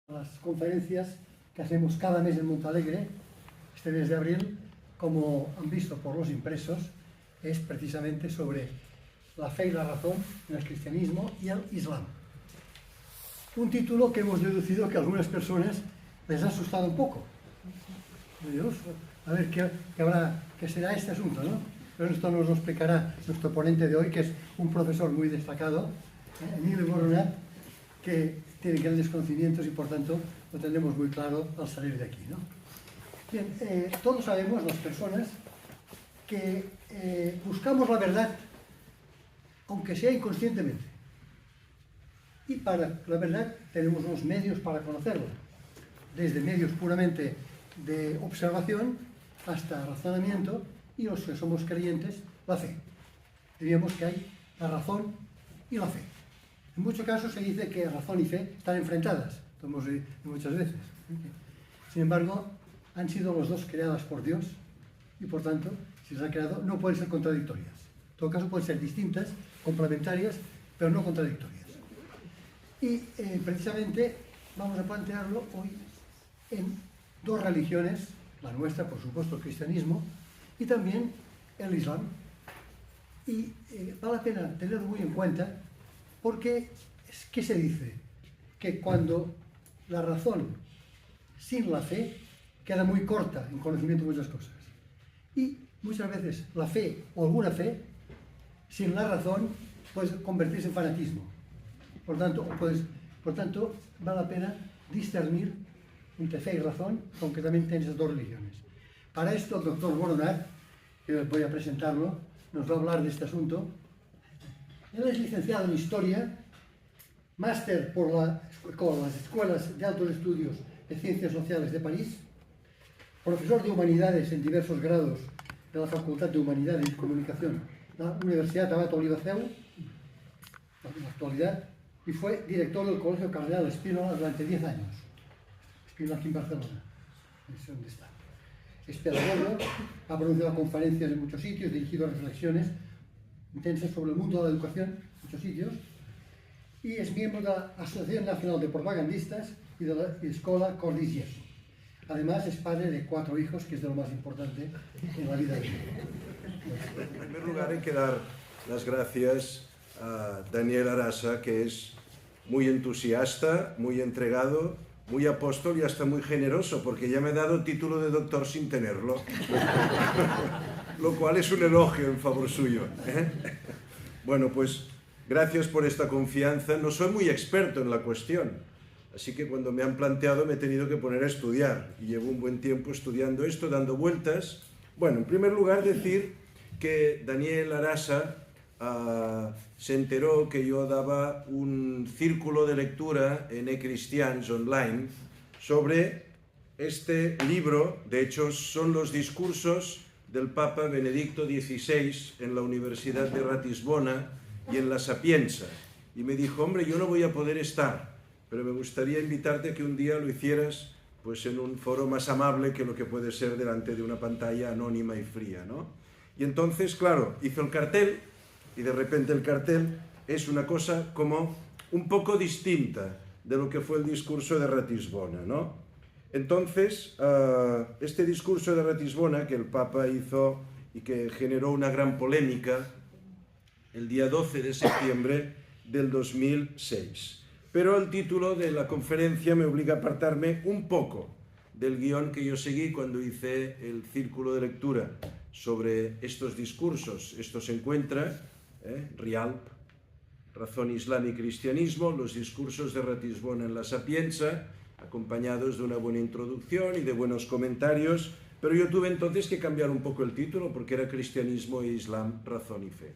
Las conferencias que hacemos cada mes en Montalegre, este mes de abril, como han visto por los impresos, es precisamente sobre la fe y la razón en el cristianismo y el islam. Un título que hemos deducido que a algunas personas les ha asustado un poco. Dios, a ver qué será este asunto, ¿no? Pero esto nos lo explicará nuestro ponente de hoy, que es un profesor muy destacado, Emilio Boronat, que tiene grandes conocimientos y por tanto lo tendremos muy claro al salir de aquí, ¿no? Bien, todos sabemos, las personas, que buscamos la verdad, aunque sea inconscientemente. Y para la verdad tenemos unos medios para conocerlo, desde medios puramente de observación hasta razonamiento, y los que somos creyentes, la fe. Diríamos que hay la razón y la fe. En muchos casos se dice que razón y fe están enfrentadas, como hemos oído muchas veces. Sin embargo, han sido los dos creadas por Dios y por tanto, si se han creado, no pueden ser contradictorias. En todo caso, pueden ser distintas, complementarias, pero no contradictorias. Y precisamente vamos a plantearlo hoy en dos religiones, la nuestra, por supuesto, el cristianismo, y también el islam. Y vale la pena tenerlo muy en cuenta porque, ¿qué se dice? Que cuando la razón sin la fe queda muy corta en conocimiento de muchas cosas. Y muchas veces la fe o alguna fe sin la razón puede convertirse en fanatismo. Por tanto, vale la pena discernir entre fe y razón, concretamente en esas dos religiones. Para esto, el doctor Boronat, que voy a presentarlo, nos va a hablar de este asunto. Él es licenciado en Historia, máster por las Escuelas de Altos Estudios de Ciencias Sociales de París, profesor de Humanidades en diversos grados de la Facultad de Humanidades y Comunicación de la Universidad Abat Oliba Seu, en la actualidad, y fue director del Colegio Cardenal Spínola durante 10 años. Spínola aquí en Barcelona, es donde está. Es pedagogo, ha pronunciado conferencias en muchos sitios, dirigido reflexiones intensas sobre el mundo de la educación en muchos sitios, y es miembro de la Asociación Nacional de Propagandistas y de la Escola Cordis Jesu. Además, es padre de 4 hijos, que es de lo más importante en la vida de él. En primer lugar, hay que dar las gracias a Daniel Arasa, que es muy entusiasta, muy entregado, muy apóstol y hasta muy generoso, porque ya me ha dado título de doctor sin tenerlo, lo cual es un elogio en favor suyo, ¿eh? Bueno, pues gracias por esta confianza. No soy muy experto en la cuestión, así que cuando me han planteado me he tenido que poner a estudiar, y llevo un buen tiempo estudiando esto, dando vueltas. Bueno, en primer lugar decir que Daniel Arasa se enteró que yo daba un círculo de lectura en eChristians online sobre este libro. De hecho, son los discursos del Papa Benedicto XVI en la Universidad de Ratisbona y en la Sapienza. Y me dijo, hombre, yo no voy a poder estar, pero me gustaría invitarte a que un día lo hicieras pues en un foro más amable que lo que puede ser delante de una pantalla anónima y fría, ¿no? Y entonces, claro, hizo el cartel, y de repente el cartel es una cosa como un poco distinta de lo que fue el discurso de Ratisbona, ¿no? Entonces, este discurso de Ratisbona que el Papa hizo y que generó una gran polémica el día 12 de septiembre del 2006. Pero el título de la conferencia me obliga a apartarme un poco del guión que yo seguí cuando hice el círculo de lectura sobre estos discursos. Esto se encuentra Rialp, Razón, Islam y Cristianismo, los discursos de Ratisbona en la Sapienza, acompañados de una buena introducción y de buenos comentarios, pero yo tuve entonces que cambiar un poco el título porque era Cristianismo e Islam, Razón y Fe.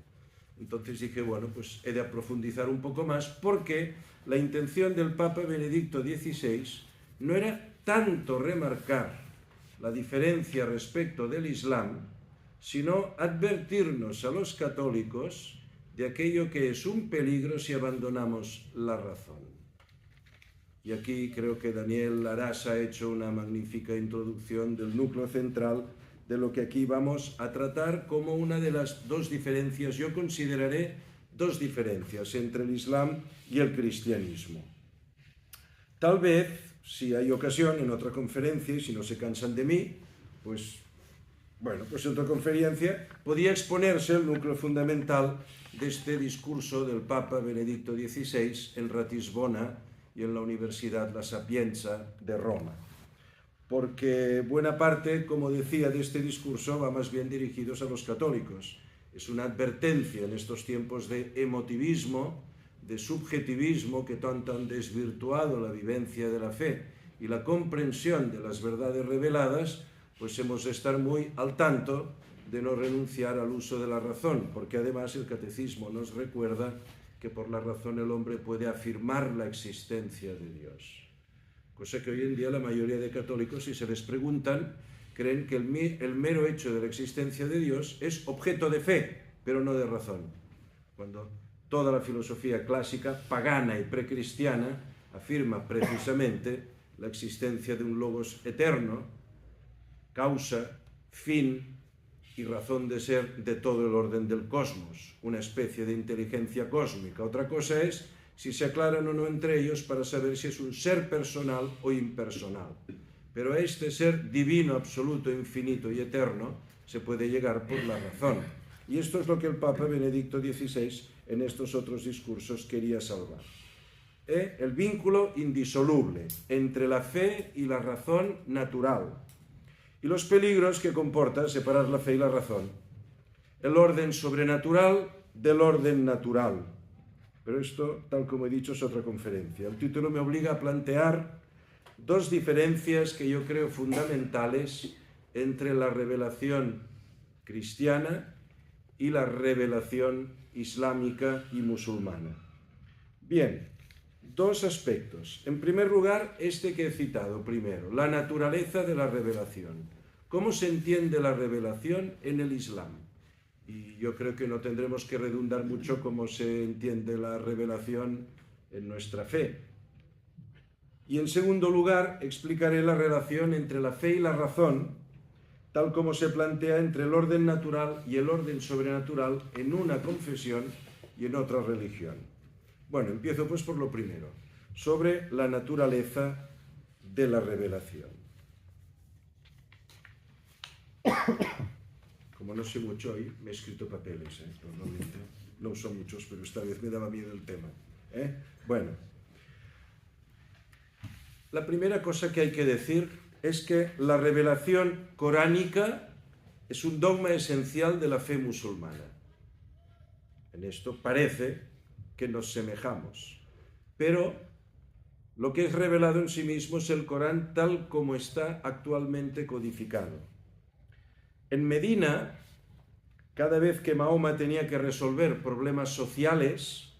Entonces dije, bueno, pues he de profundizar un poco más porque la intención del Papa Benedicto XVI no era tanto remarcar la diferencia respecto del Islam, sino advertirnos a los católicos de aquello que es un peligro si abandonamos la razón. Y aquí creo que Daniel Arasa ha hecho una magnífica introducción del núcleo central de lo que aquí vamos a tratar como una de las dos diferencias, yo consideraré dos diferencias entre el Islam y el cristianismo. Tal vez si hay ocasión, en otra conferencia, y si no se cansan de mí, pues en otra conferencia podía exponerse el núcleo fundamental de este discurso del Papa Benedicto XVI en Ratisbona y en la Universidad La Sapienza de Roma. Porque buena parte, como decía, de este discurso va más bien dirigidos a los católicos. Es una advertencia en estos tiempos de emotivismo, de subjetivismo que tanto han desvirtuado la vivencia de la fe y la comprensión de las verdades reveladas, pues hemos de estar muy al tanto de no renunciar al uso de la razón, porque además el catecismo nos recuerda que por la razón el hombre puede afirmar la existencia de Dios. Cosa que hoy en día la mayoría de católicos, si se les preguntan, creen que el mero hecho de la existencia de Dios es objeto de fe, pero no de razón. Cuando toda la filosofía clásica, pagana y precristiana, afirma precisamente la existencia de un logos eterno, causa, fin y razón de ser de todo el orden del cosmos, una especie de inteligencia cósmica. Otra cosa es si se aclaran o no entre ellos para saber si es un ser personal o impersonal. Pero a este ser divino, absoluto, infinito y eterno se puede llegar por la razón. Y esto es lo que el Papa Benedicto XVI en estos otros discursos quería salvar. El vínculo indisoluble entre la fe y la razón natural y los peligros que comporta separar la fe y la razón. El orden sobrenatural del orden natural. Pero esto, tal como he dicho, es otra conferencia. El título me obliga a plantear dos diferencias que yo creo fundamentales entre la revelación cristiana y la revelación islámica y musulmana. Bien, dos aspectos. En primer lugar, este que he citado primero, la naturaleza de la revelación. ¿Cómo se entiende la revelación en el Islam? Y yo creo que no tendremos que redundar mucho cómo se entiende la revelación en nuestra fe. Y en segundo lugar, explicaré la relación entre la fe y la razón, tal como se plantea entre el orden natural y el orden sobrenatural en una confesión y en otra religión. Bueno, empiezo pues por lo primero, sobre la naturaleza de la revelación. Como no sé mucho hoy, me he escrito papeles, normalmente no uso muchos, pero esta vez me daba miedo el tema. Bueno, la primera cosa que hay que decir es que la revelación coránica es un dogma esencial de la fe musulmana. En esto parece que nos semejamos, pero lo que es revelado en sí mismo es el Corán tal como está actualmente codificado. En Medina, cada vez que Mahoma tenía que resolver problemas sociales,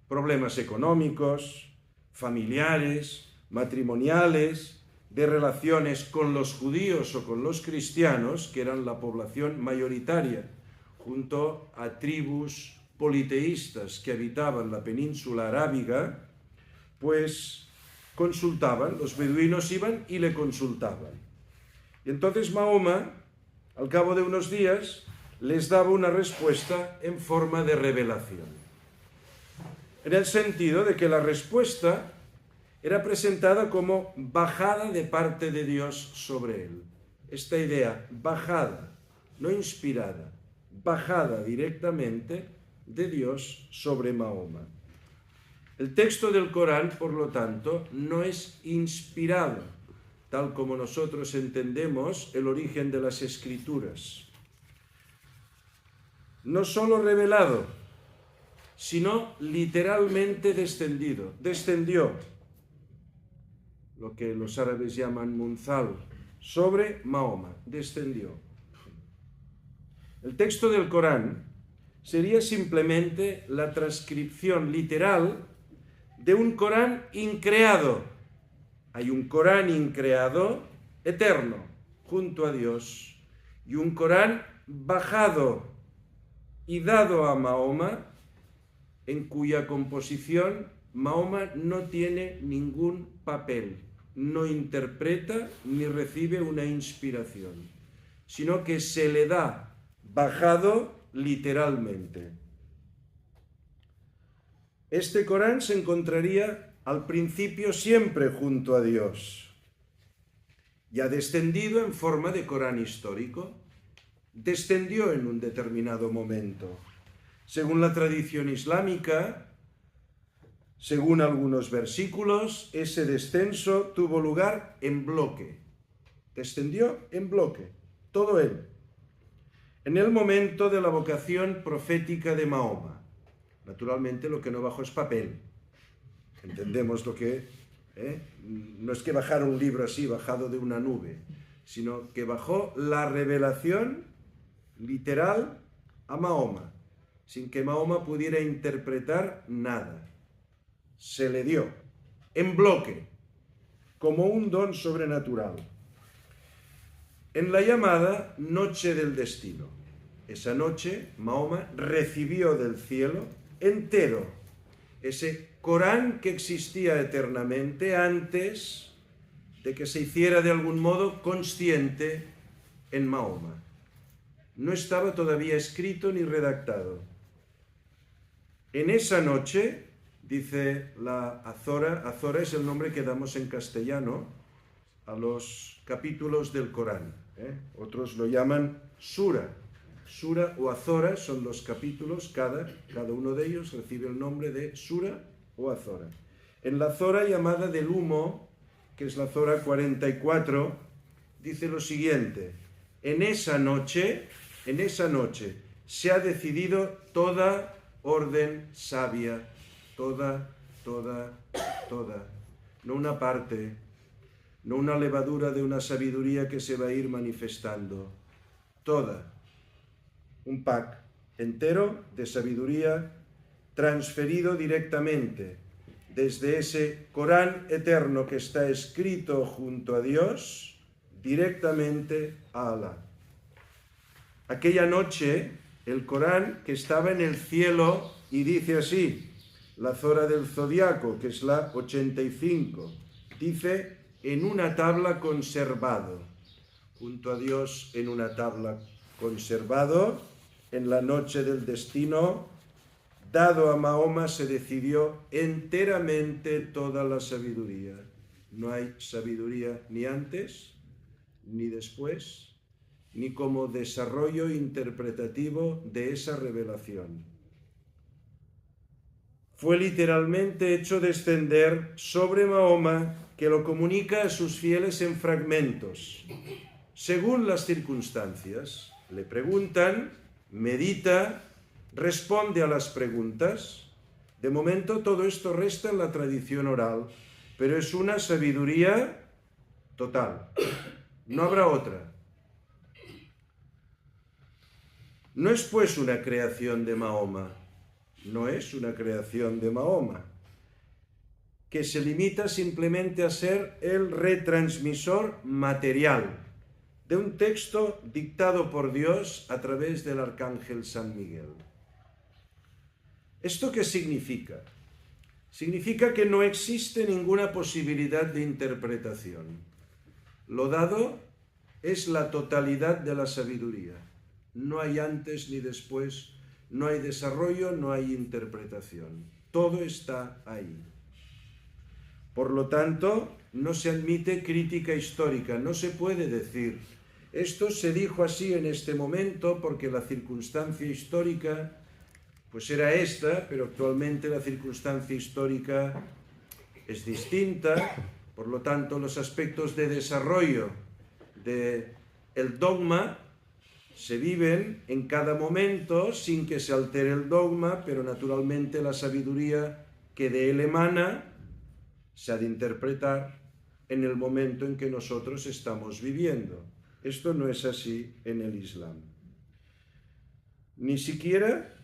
problemas económicos, familiares, matrimoniales, de relaciones con los judíos o con los cristianos, que eran la población mayoritaria, junto a tribus politeístas que habitaban la península arábiga, pues consultaban, los beduinos iban y le consultaban. Y entonces Mahoma, al cabo de unos días, les daba una respuesta en forma de revelación. En el sentido de que la respuesta era presentada como bajada de parte de Dios sobre él. Esta idea, bajada, no inspirada, bajada directamente de Dios sobre Mahoma. El texto del Corán, por lo tanto, no es inspirado, tal como nosotros entendemos el origen de las Escrituras. No solo revelado, sino literalmente descendió, lo que los árabes llaman munzal, sobre Mahoma, descendió. El texto del Corán sería simplemente la transcripción literal de un Corán increado. Hay un Corán increado, eterno, junto a Dios, y un Corán bajado y dado a Mahoma, en cuya composición Mahoma no tiene ningún papel, no interpreta ni recibe una inspiración, sino que se le da bajado literalmente. Este Corán se encontraría al principio siempre junto a Dios, y ha descendido en forma de Corán histórico. Descendió en un determinado momento. Según la tradición islámica, según algunos versículos, ese descenso tuvo lugar en bloque. Descendió en bloque, todo él. En el momento de la vocación profética de Mahoma. Naturalmente lo que no bajó es papel. Entendemos lo que... No es que bajara un libro así, bajado de una nube, sino que bajó la revelación literal a Mahoma, sin que Mahoma pudiera interpretar nada. Se le dio, en bloque, como un don sobrenatural. En la llamada Noche del Destino. Esa noche, Mahoma recibió del cielo entero ese Corán que existía eternamente antes de que se hiciera de algún modo consciente en Mahoma. No estaba todavía escrito ni redactado. En esa noche, dice la Azora es el nombre que damos en castellano a los capítulos del Corán. Otros lo llaman sura. Sura o Azora son los capítulos, cada uno de ellos recibe el nombre de sura o Azora. En la Azora llamada del humo, que es la Azora 44, dice lo siguiente: en esa noche se ha decidido toda orden sabia, toda, no una parte, no una levadura de una sabiduría que se va a ir manifestando, toda, un pack entero de sabiduría transferido directamente desde ese Corán eterno que está escrito junto a Dios, directamente a Alá. Aquella noche, el Corán que estaba en el cielo, y dice así, la Zora del Zodiaco, que es la 85, dice, en una tabla conservado, junto a Dios en una tabla conservado, en la noche del destino, dado a Mahoma se decidio enteramente toda la sabiduría. No hay sabiduría ni antes, ni después, ni como desarrollo interpretativo de esa revelación. Fue literalmente hecho descender sobre Mahoma, que lo comunica a sus fieles en fragmentos. Según las circunstancias, le preguntan, medita, responde a las preguntas. De momento todo esto resta en la tradición oral, pero es una sabiduría total. No habrá otra. No es pues una creación de Mahoma, no es una creación de Mahoma, que se limita simplemente a ser el retransmisor material de un texto dictado por Dios a través del arcángel San Miguel. ¿Esto qué significa? Significa que no existe ninguna posibilidad de interpretación. Lo dado es la totalidad de la sabiduría. No hay antes ni después, no hay desarrollo, no hay interpretación. Todo está ahí. Por lo tanto, no se admite crítica histórica, no se puede decir, esto se dijo así en este momento porque la circunstancia histórica pues era esta, pero actualmente la circunstancia histórica es distinta, por lo tanto los aspectos de desarrollo del dogma se viven en cada momento sin que se altere el dogma, pero naturalmente la sabiduría que de él emana se ha de interpretar en el momento en que nosotros estamos viviendo. Esto no es así en el Islam. Ni siquiera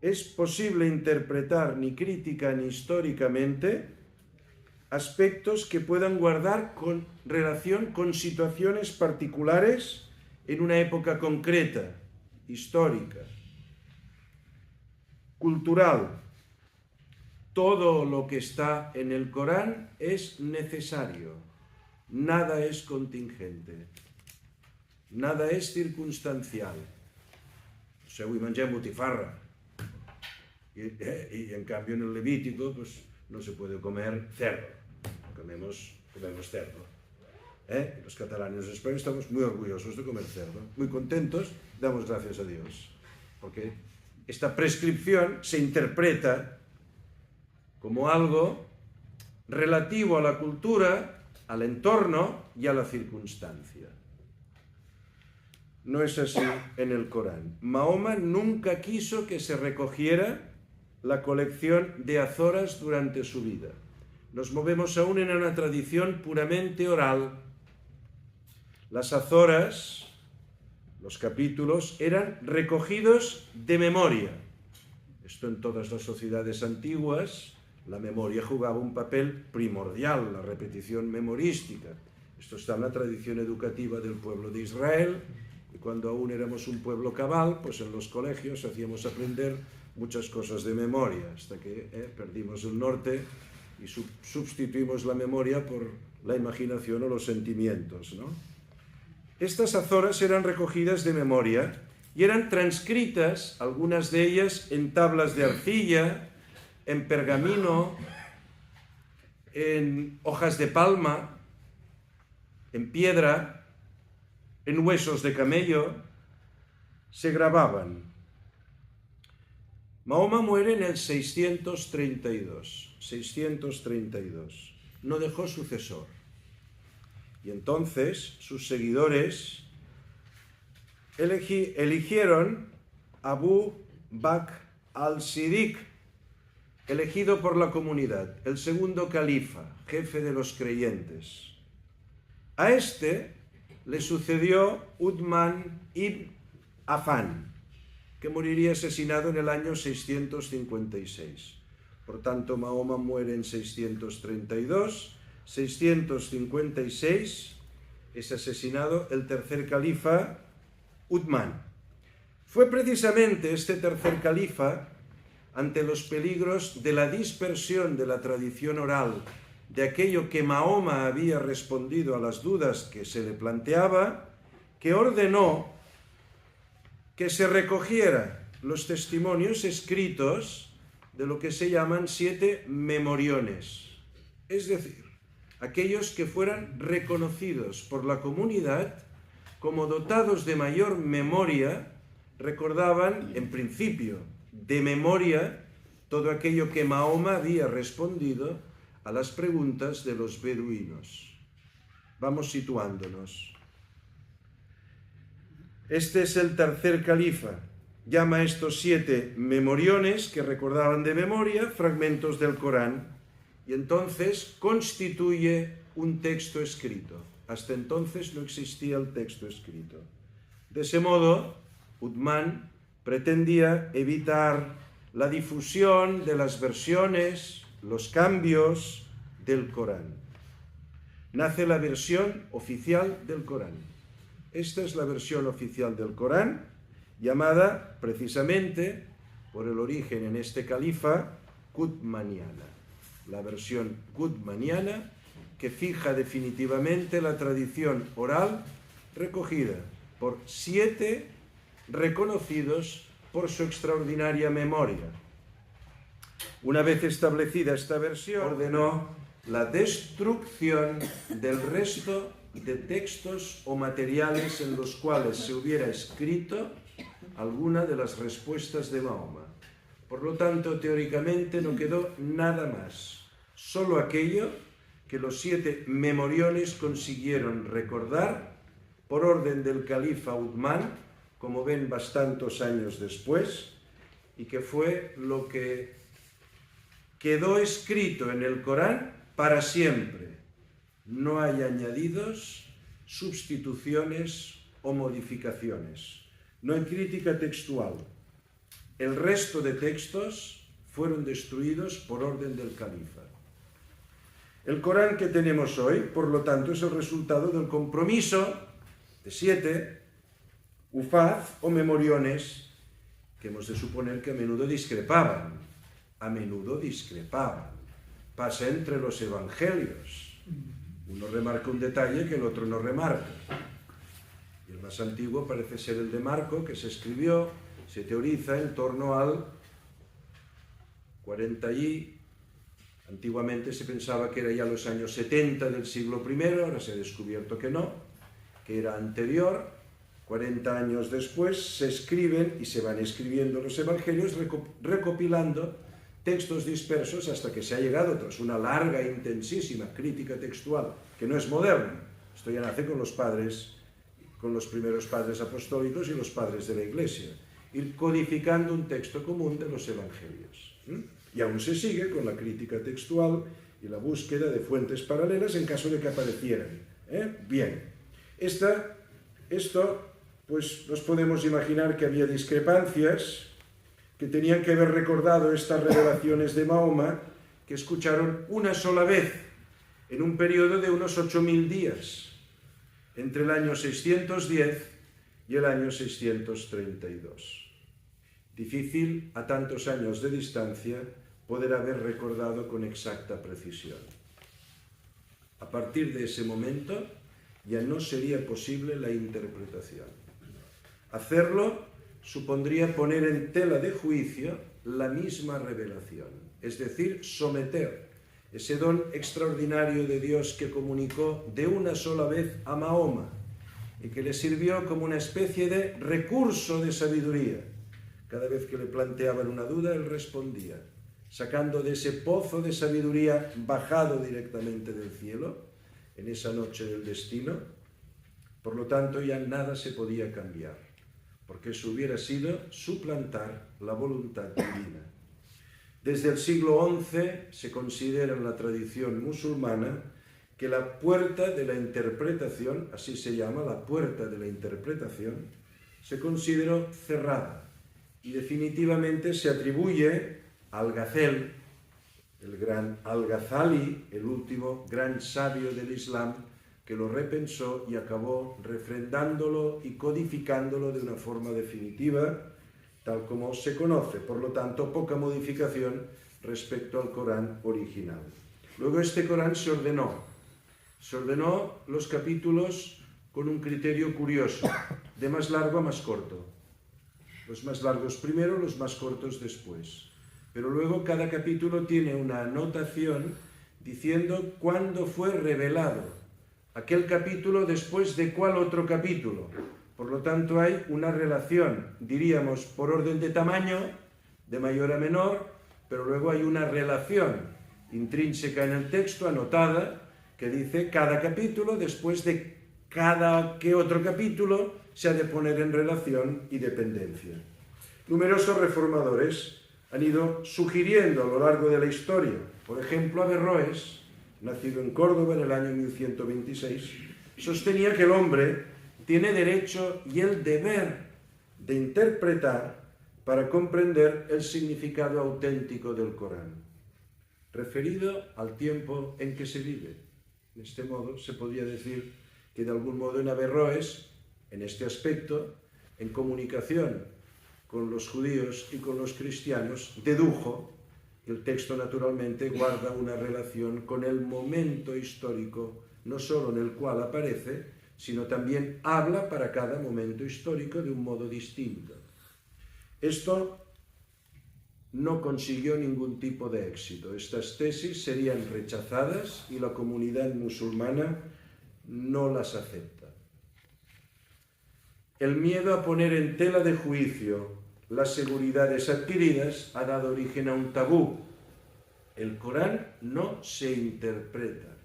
es posible interpretar ni crítica ni históricamente aspectos que puedan guardar relación con situaciones particulares en una época concreta, histórica, cultural. Todo lo que está en el Corán es necesario, nada es contingente, nada es circunstancial. O sea, avui mengem botifarra, i en canvi en el Levítico pues, no se puede comer cerdo. Comemos cerdo. Los catalanes en España estamos muy orgullosos de comer cerdo, muy contentos, damos gracias a Dios, porque esta prescripción se interpreta como algo relativo a la cultura, al entorno y a la circunstancia. No es así en el Corán. Mahoma nunca quiso que se recogiera la colección de Azoras durante su vida. Nos movemos aún en una tradición puramente oral. Las Azoras, los capítulos, eran recogidos de memoria. Esto en todas las sociedades antiguas, la memoria jugaba un papel primordial, la repetición memorística. Esto está en la tradición educativa del pueblo de Israel, y cuando aún éramos un pueblo cabal, pues en los colegios hacíamos aprender muchas cosas de memoria, hasta que perdimos el norte y sustituimos la memoria por la imaginación o los sentimientos, ¿no? Estas Azoras eran recogidas de memoria y eran transcritas, algunas de ellas en tablas de arcilla, en pergamino, en hojas de palma, en piedra, en huesos de camello, se grababan. Mahoma muere en el 632. No dejó sucesor. Y entonces sus seguidores eligieron a Abu Bakr al-Siddiq, elegido por la comunidad, el segundo califa, jefe de los creyentes. A este le sucedió Uthman ibn Affan, que moriría asesinado en el año 656. Por tanto, Mahoma muere en 632, 656 es asesinado el tercer califa, Uthman. Fue precisamente este tercer califa, ante los peligros de la dispersión de la tradición oral, de aquello que Mahoma había respondido a las dudas que se le planteaba, que ordenó que se recogiera los testimonios escritos de lo que se llaman 7 memoriones, es decir, aquellos que fueran reconocidos por la comunidad como dotados de mayor memoria, recordaban, en principio, de memoria, todo aquello que Mahoma había respondido a las preguntas de los beduinos. Vamos situándonos. Este es el tercer califa. Llama a estos 7 memoriones que recordaban de memoria fragmentos del Corán y entonces constituye un texto escrito. Hasta entonces no existía el texto escrito. De ese modo, Uthman pretendía evitar la difusión de las versiones, los cambios del Corán. Nace la versión oficial del Corán. Esta es la versión oficial del Corán, llamada precisamente, por el origen en este califa, Qutmaniana. La versión Qutmaniana que fija definitivamente la tradición oral recogida por 7 reconocidos por su extraordinaria memoria. Una vez establecida esta versión, ordenó la destrucción del resto de textos o materiales en los cuales se hubiera escrito alguna de las respuestas de Mahoma. Por lo tanto, teóricamente no quedó nada más, solo aquello que los 7 memoriones consiguieron recordar por orden del califa Uthman, como ven bastantes años después, y que fue lo que quedó escrito en el Corán para siempre. No hay añadidos, sustituciones o modificaciones. No hay crítica textual. El resto de textos fueron destruidos por orden del califa. El Corán que tenemos hoy, por lo tanto, es el resultado del compromiso de 7 hufaz o memoriones que hemos de suponer que a menudo discrepaban. Pasa entre los evangelios. Uno remarca un detalle que el otro no remarca. Y el más antiguo parece ser el de Marco, que se escribió, se teoriza en torno al 40 y Antiguamente se pensaba que era ya los años 70 del siglo I, ahora se ha descubierto que no, que era anterior. 40 años después se escriben y se van escribiendo los evangelios recopilando textos dispersos hasta que se ha llegado, tras una larga e intensísima crítica textual, que no es moderna. Esto ya nace con los primeros padres apostólicos y los padres de la Iglesia, ir codificando un texto común de los evangelios. Y aún se sigue con la crítica textual y la búsqueda de fuentes paralelas en caso de que aparecieran. Bien, esto, pues nos podemos imaginar que había discrepancias que tenían que haber recordado estas revelaciones de Mahoma, que escucharon una sola vez, en un periodo de unos 8.000 días, entre el año 610 y el año 632. Difícil, a tantos años de distancia, poder haber recordado con exacta precisión. A partir de ese momento, ya no sería posible la interpretación. Hacerlo supondría poner en tela de juicio la misma revelación, es decir, someter ese don extraordinario de Dios que comunicó de una sola vez a Mahoma y que le sirvió como una especie de recurso de sabiduría. Cada vez que le planteaban una duda, él respondía, sacando de ese pozo de sabiduría bajado directamente del cielo, en esa noche del destino. Por lo tanto, ya nada se podía cambiar, porque eso hubiera sido suplantar la voluntad divina. Desde el siglo XI se considera en la tradición musulmana que la puerta de la interpretación, así se llama, la puerta de la interpretación, se consideró cerrada y definitivamente se atribuye a Al-Ghazali, el gran Al-Ghazali, el último gran sabio del Islam, que lo repensó y acabó refrendándolo y codificándolo de una forma definitiva, tal como se conoce. Por lo tanto, poca modificación respecto al Corán original. Luego este Corán se ordenó los capítulos con un criterio curioso, de más largo a más corto. Los más largos primero, los más cortos después. Pero luego cada capítulo tiene una anotación diciendo cuándo fue revelado aquel capítulo después de cuál otro capítulo. Por lo tanto hay una relación, diríamos, por orden de tamaño, de mayor a menor, pero luego hay una relación intrínseca en el texto, anotada, que dice cada capítulo después de cada que otro capítulo se ha de poner en relación y dependencia. Numerosos reformadores han ido sugiriendo a lo largo de la historia. Por ejemplo, Averroes, nacido en Córdoba en el año 1126, sostenía que el hombre tiene derecho y el deber de interpretar para comprender el significado auténtico del Corán, referido al tiempo en que se vive. De este modo, se podría decir que de algún modo en Averroes, en este aspecto, en comunicación con los judíos y con los cristianos, dedujo que el texto naturalmente guarda una relación con el momento histórico, no solo en el cual aparece, sino también habla para cada momento histórico de un modo distinto. Esto no consiguió ningún tipo de éxito. Estas tesis serían rechazadas y la comunidad musulmana no las acepta. El miedo a poner en tela de juicio las seguridades adquiridas ha dado origen a un tabú. El Corán no se interpreta,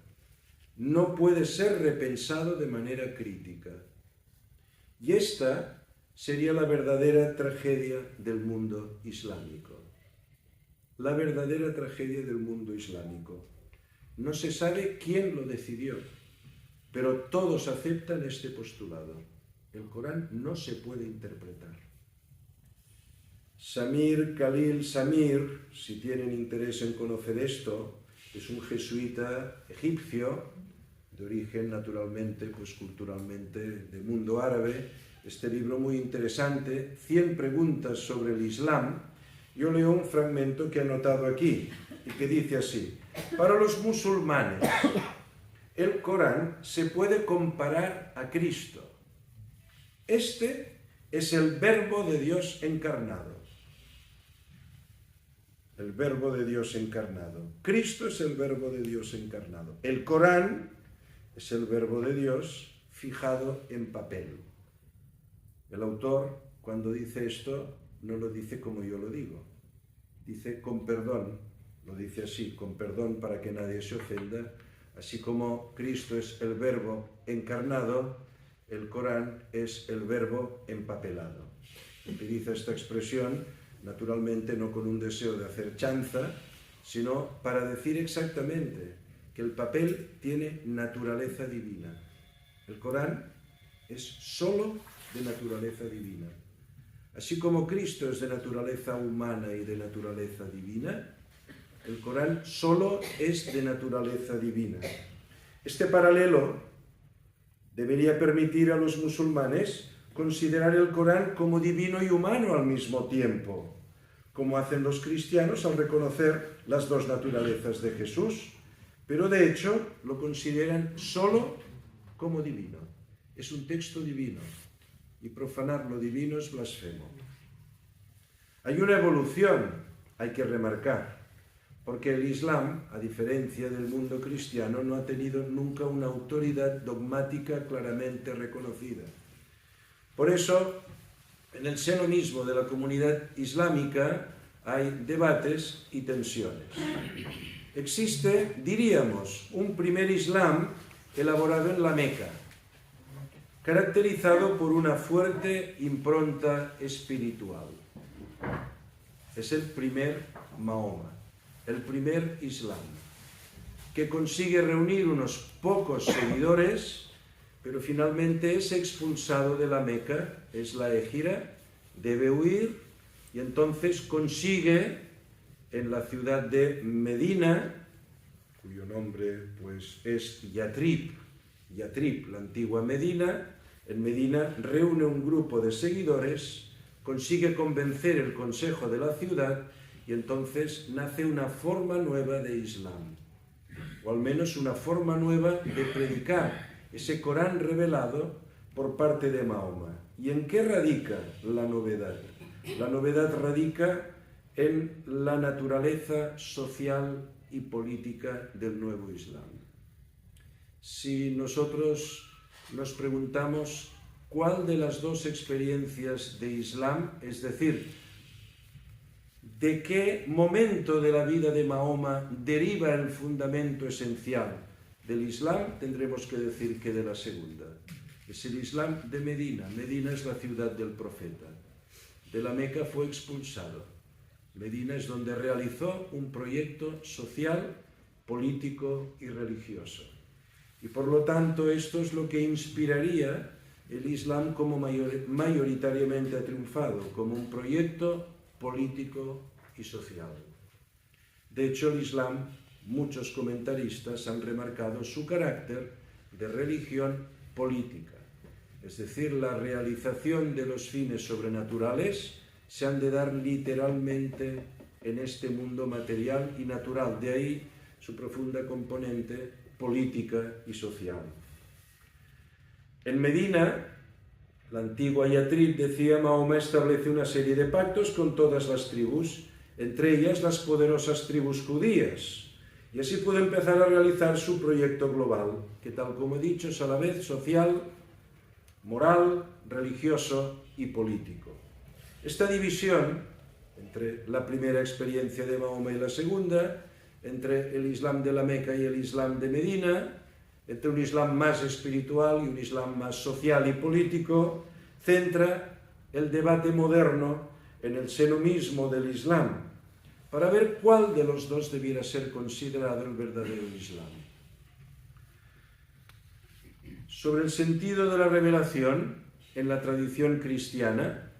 no puede ser repensado de manera crítica. Y esta sería la verdadera tragedia del mundo islámico. La verdadera tragedia del mundo islámico. No se sabe quién lo decidió, pero todos aceptan este postulado. El Corán no se puede interpretar. Samir Khalil Samir, si tienen interés en conocer esto, es un jesuita egipcio, de origen naturalmente, pues culturalmente, del mundo árabe. Este libro muy interesante, 100 preguntas sobre el Islam. Yo leo un fragmento que he anotado aquí y que dice así: para los musulmanes, el Corán se puede comparar a Cristo. Este es el Verbo de Dios encarnado. el verbo de Dios encarnado. Cristo es el verbo de Dios encarnado. El Corán es el verbo de Dios fijado en papel. El autor, cuando dice esto, no lo dice como yo lo digo. Dice con perdón, lo dice así, con perdón para que nadie se ofenda. Así como Cristo es el verbo encarnado, el Corán es el verbo empapelado. Utiliza esta expresión, naturalmente no con un deseo de hacer chanza, sino para decir exactamente que el papel tiene naturaleza divina. El Corán es solo de naturaleza divina. Así como Cristo es de naturaleza humana y de naturaleza divina, el Corán solo es de naturaleza divina. Este paralelo debería permitir a los musulmanes considerar el Corán como divino y humano al mismo tiempo, como hacen los cristianos al reconocer las dos naturalezas de Jesús, pero de hecho lo consideran solo como divino. Es un texto divino y profanar lo divino es blasfemo. Hay una evolución, hay que remarcar, porque el Islam, a diferencia del mundo cristiano, no ha tenido nunca una autoridad dogmática claramente reconocida. Por eso, en el seno mismo de la comunidad islámica hay debates y tensiones. Existe, diríamos, un primer Islam elaborado en la Meca, caracterizado por una fuerte impronta espiritual. Es el primer Mahoma, el primer Islam, que consigue reunir unos pocos seguidores, pero finalmente es expulsado de la Meca, es la Égira, debe huir y entonces consigue en la ciudad de Medina, cuyo nombre pues es Yatrib, la antigua Medina. En Medina reúne un grupo de seguidores, consigue convencer el consejo de la ciudad y entonces nace una forma nueva de Islam, o al menos una forma nueva de predicar ese Corán revelado por parte de Mahoma. ¿Y en qué radica la novedad? La novedad radica en la naturaleza social y política del nuevo Islam. Si nosotros nos preguntamos cuál de las dos experiencias de Islam, es decir, de qué momento de la vida de Mahoma deriva el fundamento esencial del Islam, tendremos que decir que de la segunda. Es el Islam de Medina. Medina es la ciudad del profeta. De la Meca fue expulsado. Medina es donde realizó un proyecto social, político y religioso. Y por lo tanto esto es lo que inspiraría el Islam como mayoritariamente ha triunfado, como un proyecto político y social. De hecho, el Islam, muchos comentaristas han remarcado su carácter de religión política, es decir, la realización de los fines sobrenaturales se han de dar literalmente en este mundo material y natural, de ahí su profunda componente política y social. En Medina, la antigua Yatrib, decía, Mahoma establece una serie de pactos con todas las tribus, entre ellas las poderosas tribus judías, y así pudo empezar a realizar su proyecto global, que tal como he dicho es a la vez social, moral, religioso y político. Esta división entre la primera experiencia de Mahoma y la segunda, entre el Islam de la Meca y el Islam de Medina, entre un Islam más espiritual y un Islam más social y político, centra el debate moderno en el seno mismo del Islam, para ver cuál de los dos debiera ser considerado el verdadero Islam. Sobre el sentido de la revelación en la tradición cristiana,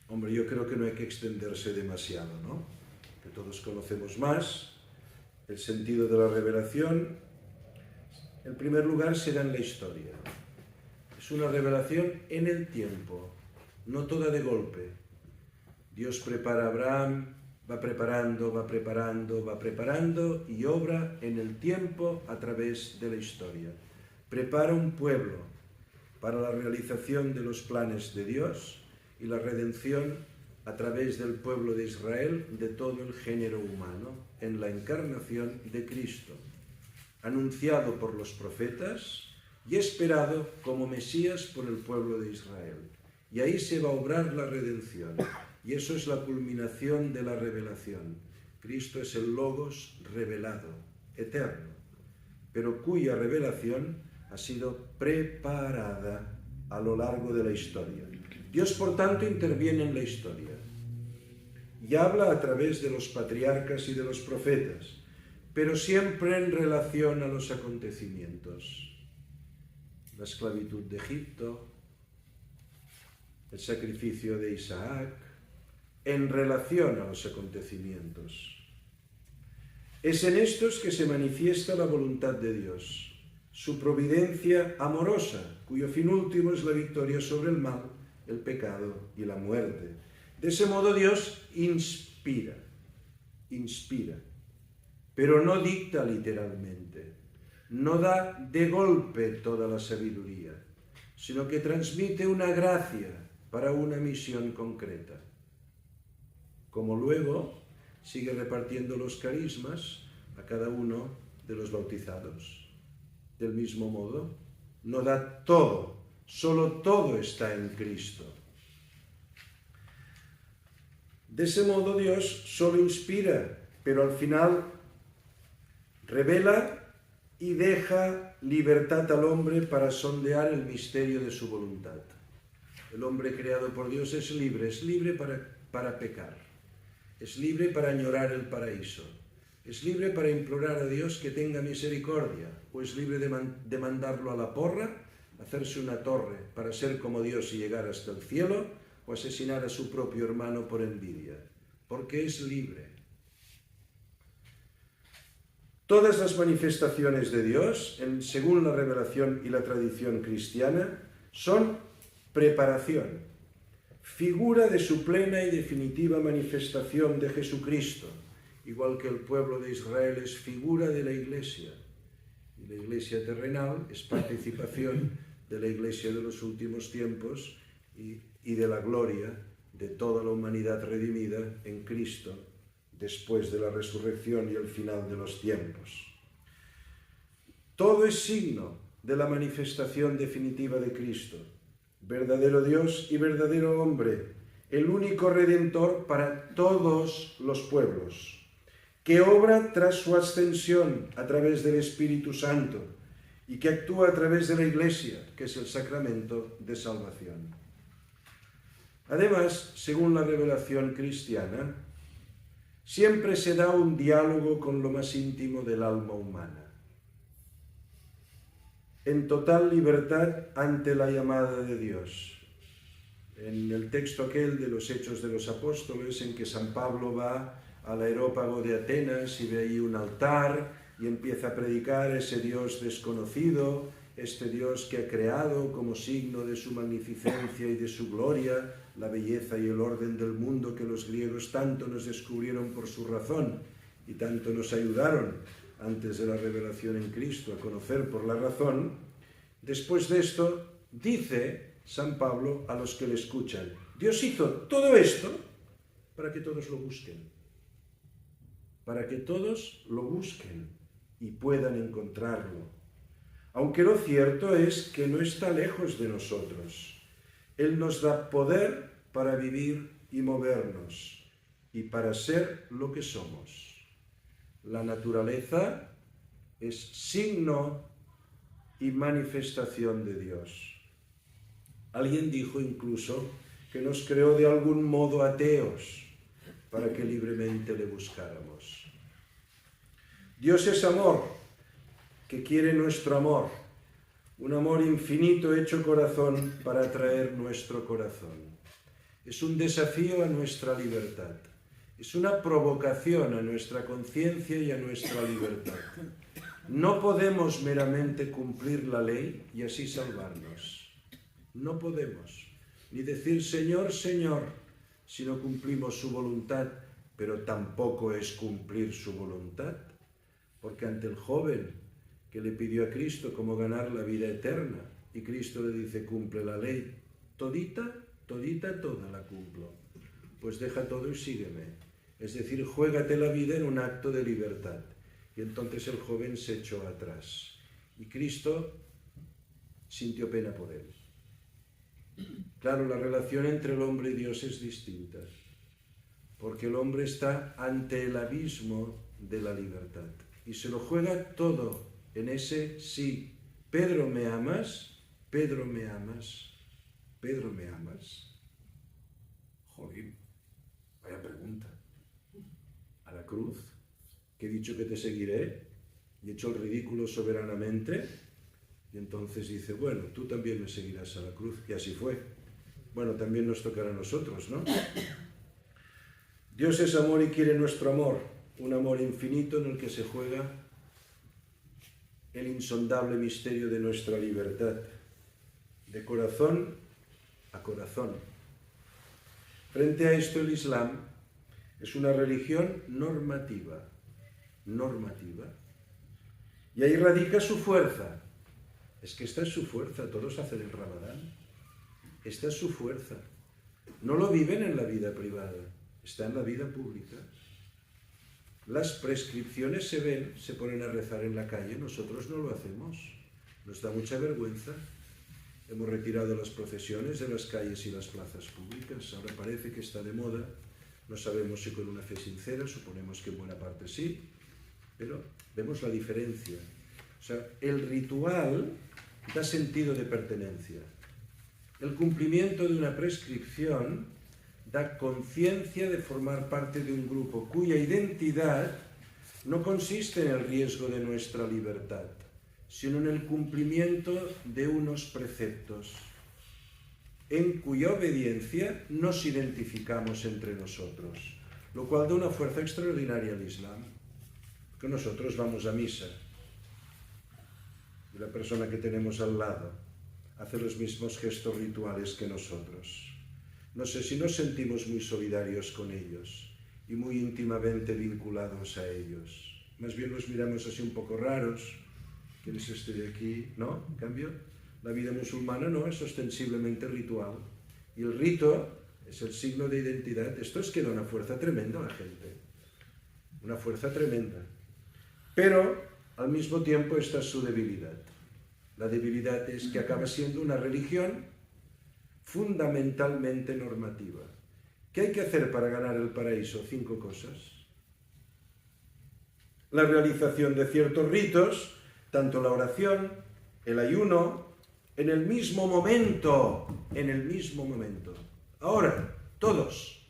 hombre, yo creo que no hay que extenderse demasiado, ¿no? Que todos conocemos más el sentido de la revelación. En primer lugar, será en la historia. Es una revelación en el tiempo, no toda de golpe. Dios prepara a Abraham, va preparando y obra en el tiempo a través de la historia. Prepara un pueblo para la realización de los planes de Dios y la redención a través del pueblo de Israel, de todo el género humano, en la encarnación de Cristo, anunciado por los profetas y esperado como Mesías por el pueblo de Israel. Y ahí se va a obrar la redención, y eso es la culminación de la revelación. Cristo es el Logos revelado, eterno, pero cuya revelación ha sido preparada a lo largo de la historia. Dios, por tanto, interviene en la historia y habla a través de los patriarcas y de los profetas, pero siempre en relación a los acontecimientos. La esclavitud de Egipto, el sacrificio de Isaac, en relación a los acontecimientos. Es en estos que se manifiesta la voluntad de Dios, su providencia amorosa, cuyo fin último es la victoria sobre el mal, el pecado y la muerte. De ese modo Dios inspira, pero no dicta literalmente, no da de golpe toda la sabiduría, sino que transmite una gracia para una misión concreta. Como luego sigue repartiendo los carismas a cada uno de los bautizados. Del mismo modo, no da todo, solo todo está en Cristo. De ese modo Dios solo inspira, pero al final revela y deja libertad al hombre para sondear el misterio de su voluntad. El hombre creado por Dios es libre para pecar, es libre para añorar el paraíso, es libre para implorar a Dios que tenga misericordia, o es libre de mandarlo a la porra, hacerse una torre para ser como Dios y llegar hasta el cielo, o asesinar a su propio hermano por envidia, porque es libre. Todas las manifestaciones de Dios, según la revelación y la tradición cristiana, son preparación, figura de su plena y definitiva manifestación de Jesucristo, igual que el pueblo de Israel es figura de la Iglesia, y la Iglesia terrenal es participación de la Iglesia de los últimos tiempos y de la gloria de toda la humanidad redimida en Cristo, después de la resurrección y el final de los tiempos. Todo es signo de la manifestación definitiva de Cristo, verdadero Dios y verdadero hombre, el único Redentor para todos los pueblos, que obra tras su ascensión a través del Espíritu Santo y que actúa a través de la Iglesia, que es el sacramento de salvación. Además, según la revelación cristiana, siempre se da un diálogo con lo más íntimo del alma humana, en total libertad ante la llamada de Dios. En el texto aquel de los Hechos de los Apóstoles, en que San Pablo va al areópago de Atenas y ve ahí un altar y empieza a predicar a ese Dios desconocido, este Dios que ha creado como signo de su magnificencia y de su gloria la belleza y el orden del mundo que los griegos tanto nos descubrieron por su razón y tanto nos ayudaron antes de la revelación en Cristo a conocer por la razón. Después de esto, dice San Pablo a los que le escuchan: Dios hizo todo esto para que todos lo busquen, para que todos lo busquen y puedan encontrarlo. Aunque lo cierto es que no está lejos de nosotros. Él nos da poder para vivir y movernos y para ser lo que somos. La naturaleza es signo y manifestación de Dios. Alguien dijo incluso que nos creó de algún modo ateos para que libremente le buscáramos. Dios es amor, que quiere nuestro amor, un amor infinito hecho corazón para atraer nuestro corazón. Es un desafío a nuestra libertad, es una provocación a nuestra conciencia y a nuestra libertad. No podemos meramente cumplir la ley y así salvarnos. No podemos ni decir Señor, Señor, si no cumplimos su voluntad, pero tampoco es cumplir su voluntad, porque ante el joven que le pidió a Cristo cómo ganar la vida eterna, y Cristo le dice, cumple la ley, todita, toda la cumplo. pues deja todo y sígueme. Es decir, juégate la vida en un acto de libertad. Y entonces el joven se echó atrás. Y Cristo sintió pena por él. Claro, la relación entre el hombre y Dios es distinta, porque el hombre está ante el abismo de la libertad y se lo juega todo en ese sí. Pedro, ¿me amas? Pedro, ¿me amas? Pedro, ¿me amas? Jolín, vaya pregunta. A la cruz, que he dicho que te seguiré y he hecho el ridículo soberanamente, y entonces dice, bueno, tú también me seguirás a la cruz, y así fue. Bueno, también nos tocará a nosotros, ¿no? Dios es amor y quiere nuestro amor, un amor infinito en el que se juega el insondable misterio de nuestra libertad, de corazón a corazón. Frente a esto, el Islam es una religión normativa, y ahí radica su fuerza. Es que esta es su fuerza, todos hacen el Ramadán. Esta es su fuerza. No lo viven en la vida privada, está en la vida pública. Las prescripciones se ven, se ponen a rezar en la calle, nosotros no lo hacemos. Nos da mucha vergüenza. Hemos retirado las procesiones de las calles y las plazas públicas. Ahora parece que está de moda. No sabemos si con una fe sincera, suponemos que en buena parte sí, pero vemos la diferencia. O sea, el ritual da sentido de pertenencia. El cumplimiento de una prescripción da conciencia de formar parte de un grupo cuya identidad no consiste en el riesgo de nuestra libertad, sino en el cumplimiento de unos preceptos, en cuya obediencia nos identificamos entre nosotros, lo cual da una fuerza extraordinaria al Islam, que nosotros vamos a misa y la persona que tenemos al lado hace los mismos gestos rituales que nosotros. No sé si nos sentimos muy solidarios con ellos y muy íntimamente vinculados a ellos. Más bien los miramos así un poco raros. ¿Quién es este de aquí? ¿No? En cambio, la vida musulmana no es ostensiblemente ritual. Y el rito es el signo de identidad. Esto es que da una fuerza tremenda a la gente. Una fuerza tremenda. Pero, al mismo tiempo, esta es su debilidad. La debilidad es que acaba siendo una religión fundamentalmente normativa. ¿Qué hay que hacer para ganar el paraíso? 5 cosas. La realización de ciertos ritos, tanto la oración, el ayuno, en el mismo momento. Ahora, todos.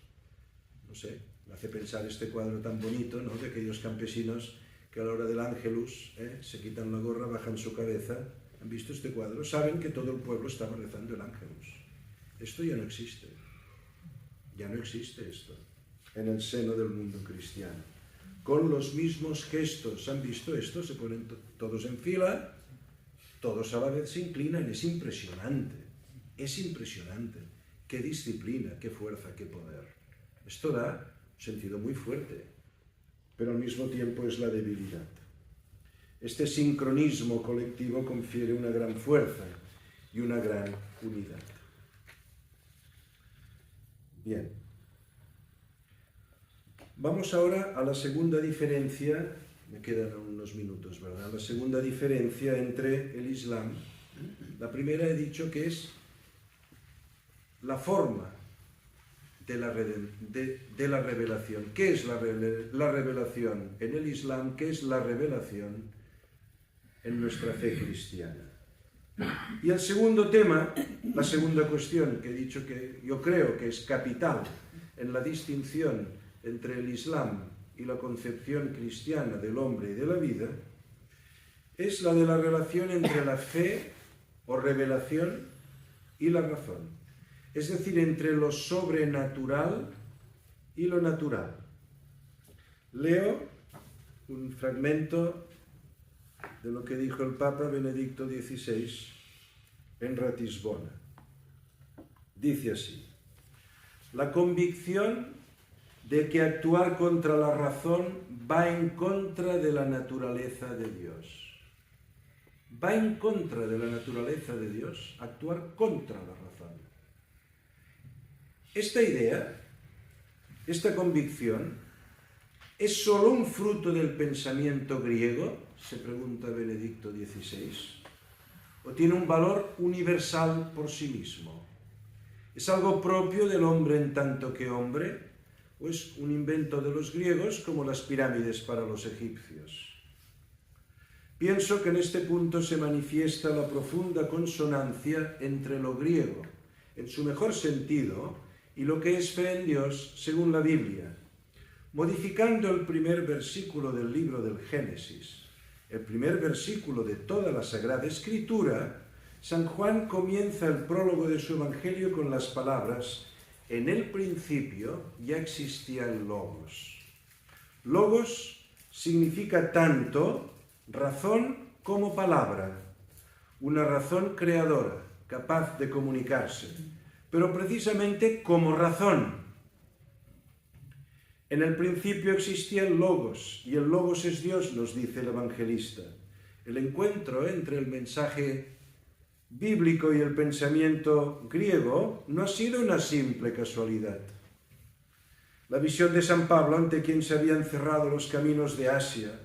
No sé, me hace pensar este cuadro tan bonito, ¿no?, de aquellos campesinos que a la hora del ángelus se quitan la gorra, bajan su cabeza. ¿Han visto este cuadro? Saben que todo el pueblo estaba rezando el ángelus. Esto ya no existe. Ya no existe esto en el seno del mundo cristiano. Con los mismos gestos. ¿Han visto esto? Se ponen todos en fila, todos a la vez se inclinan. Es impresionante. Es impresionante. Qué disciplina, qué fuerza, qué poder. Esto da un sentido muy fuerte, pero al mismo tiempo es la debilidad. Este sincronismo colectivo confiere una gran fuerza y una gran unidad. Bien. Vamos ahora a la segunda diferencia, me quedan unos minutos, ¿verdad? La segunda diferencia entre el Islam. La primera he dicho que es la forma de la revelación. ¿Qué es la revelación en el Islam? ¿Qué es la revelación en nuestra fe cristiana? Y el segundo tema, la segunda cuestión que he dicho que yo creo que es capital en la distinción entre el Islam y la concepción cristiana del hombre y de la vida, es la de la relación entre la fe o revelación y la razón. Es decir, entre lo sobrenatural y lo natural. Leo un fragmento de lo que dijo el Papa Benedicto XVI en Ratisbona. Dice así: la convicción de que actuar contra la razón va en contra de la naturaleza de Dios. Va en contra de la naturaleza de Dios, actuar contra la razón. Esta idea Esta convicción es solo un fruto del pensamiento griego, se pregunta Benedicto XVI, o tiene un valor universal por sí mismo. ¿Es algo propio del hombre en tanto que hombre? ¿O es un invento de los griegos como las pirámides para los egipcios? Pienso que en este punto se manifiesta la profunda consonancia entre lo griego, en su mejor sentido, y lo que es fe en Dios según la Biblia. Modificando el primer versículo del libro del Génesis, el primer versículo de toda la Sagrada Escritura, San Juan comienza el prólogo de su Evangelio con las palabras: en el principio ya existía el Logos. Logos significa tanto razón como palabra, una razón creadora, capaz de comunicarse, pero precisamente como razón. En el principio existía el Logos, y el Logos es Dios, nos dice el evangelista. El encuentro entre el mensaje bíblico y el pensamiento griego no ha sido una simple casualidad. La visión de San Pablo, ante quien se habían cerrado los caminos de Asia,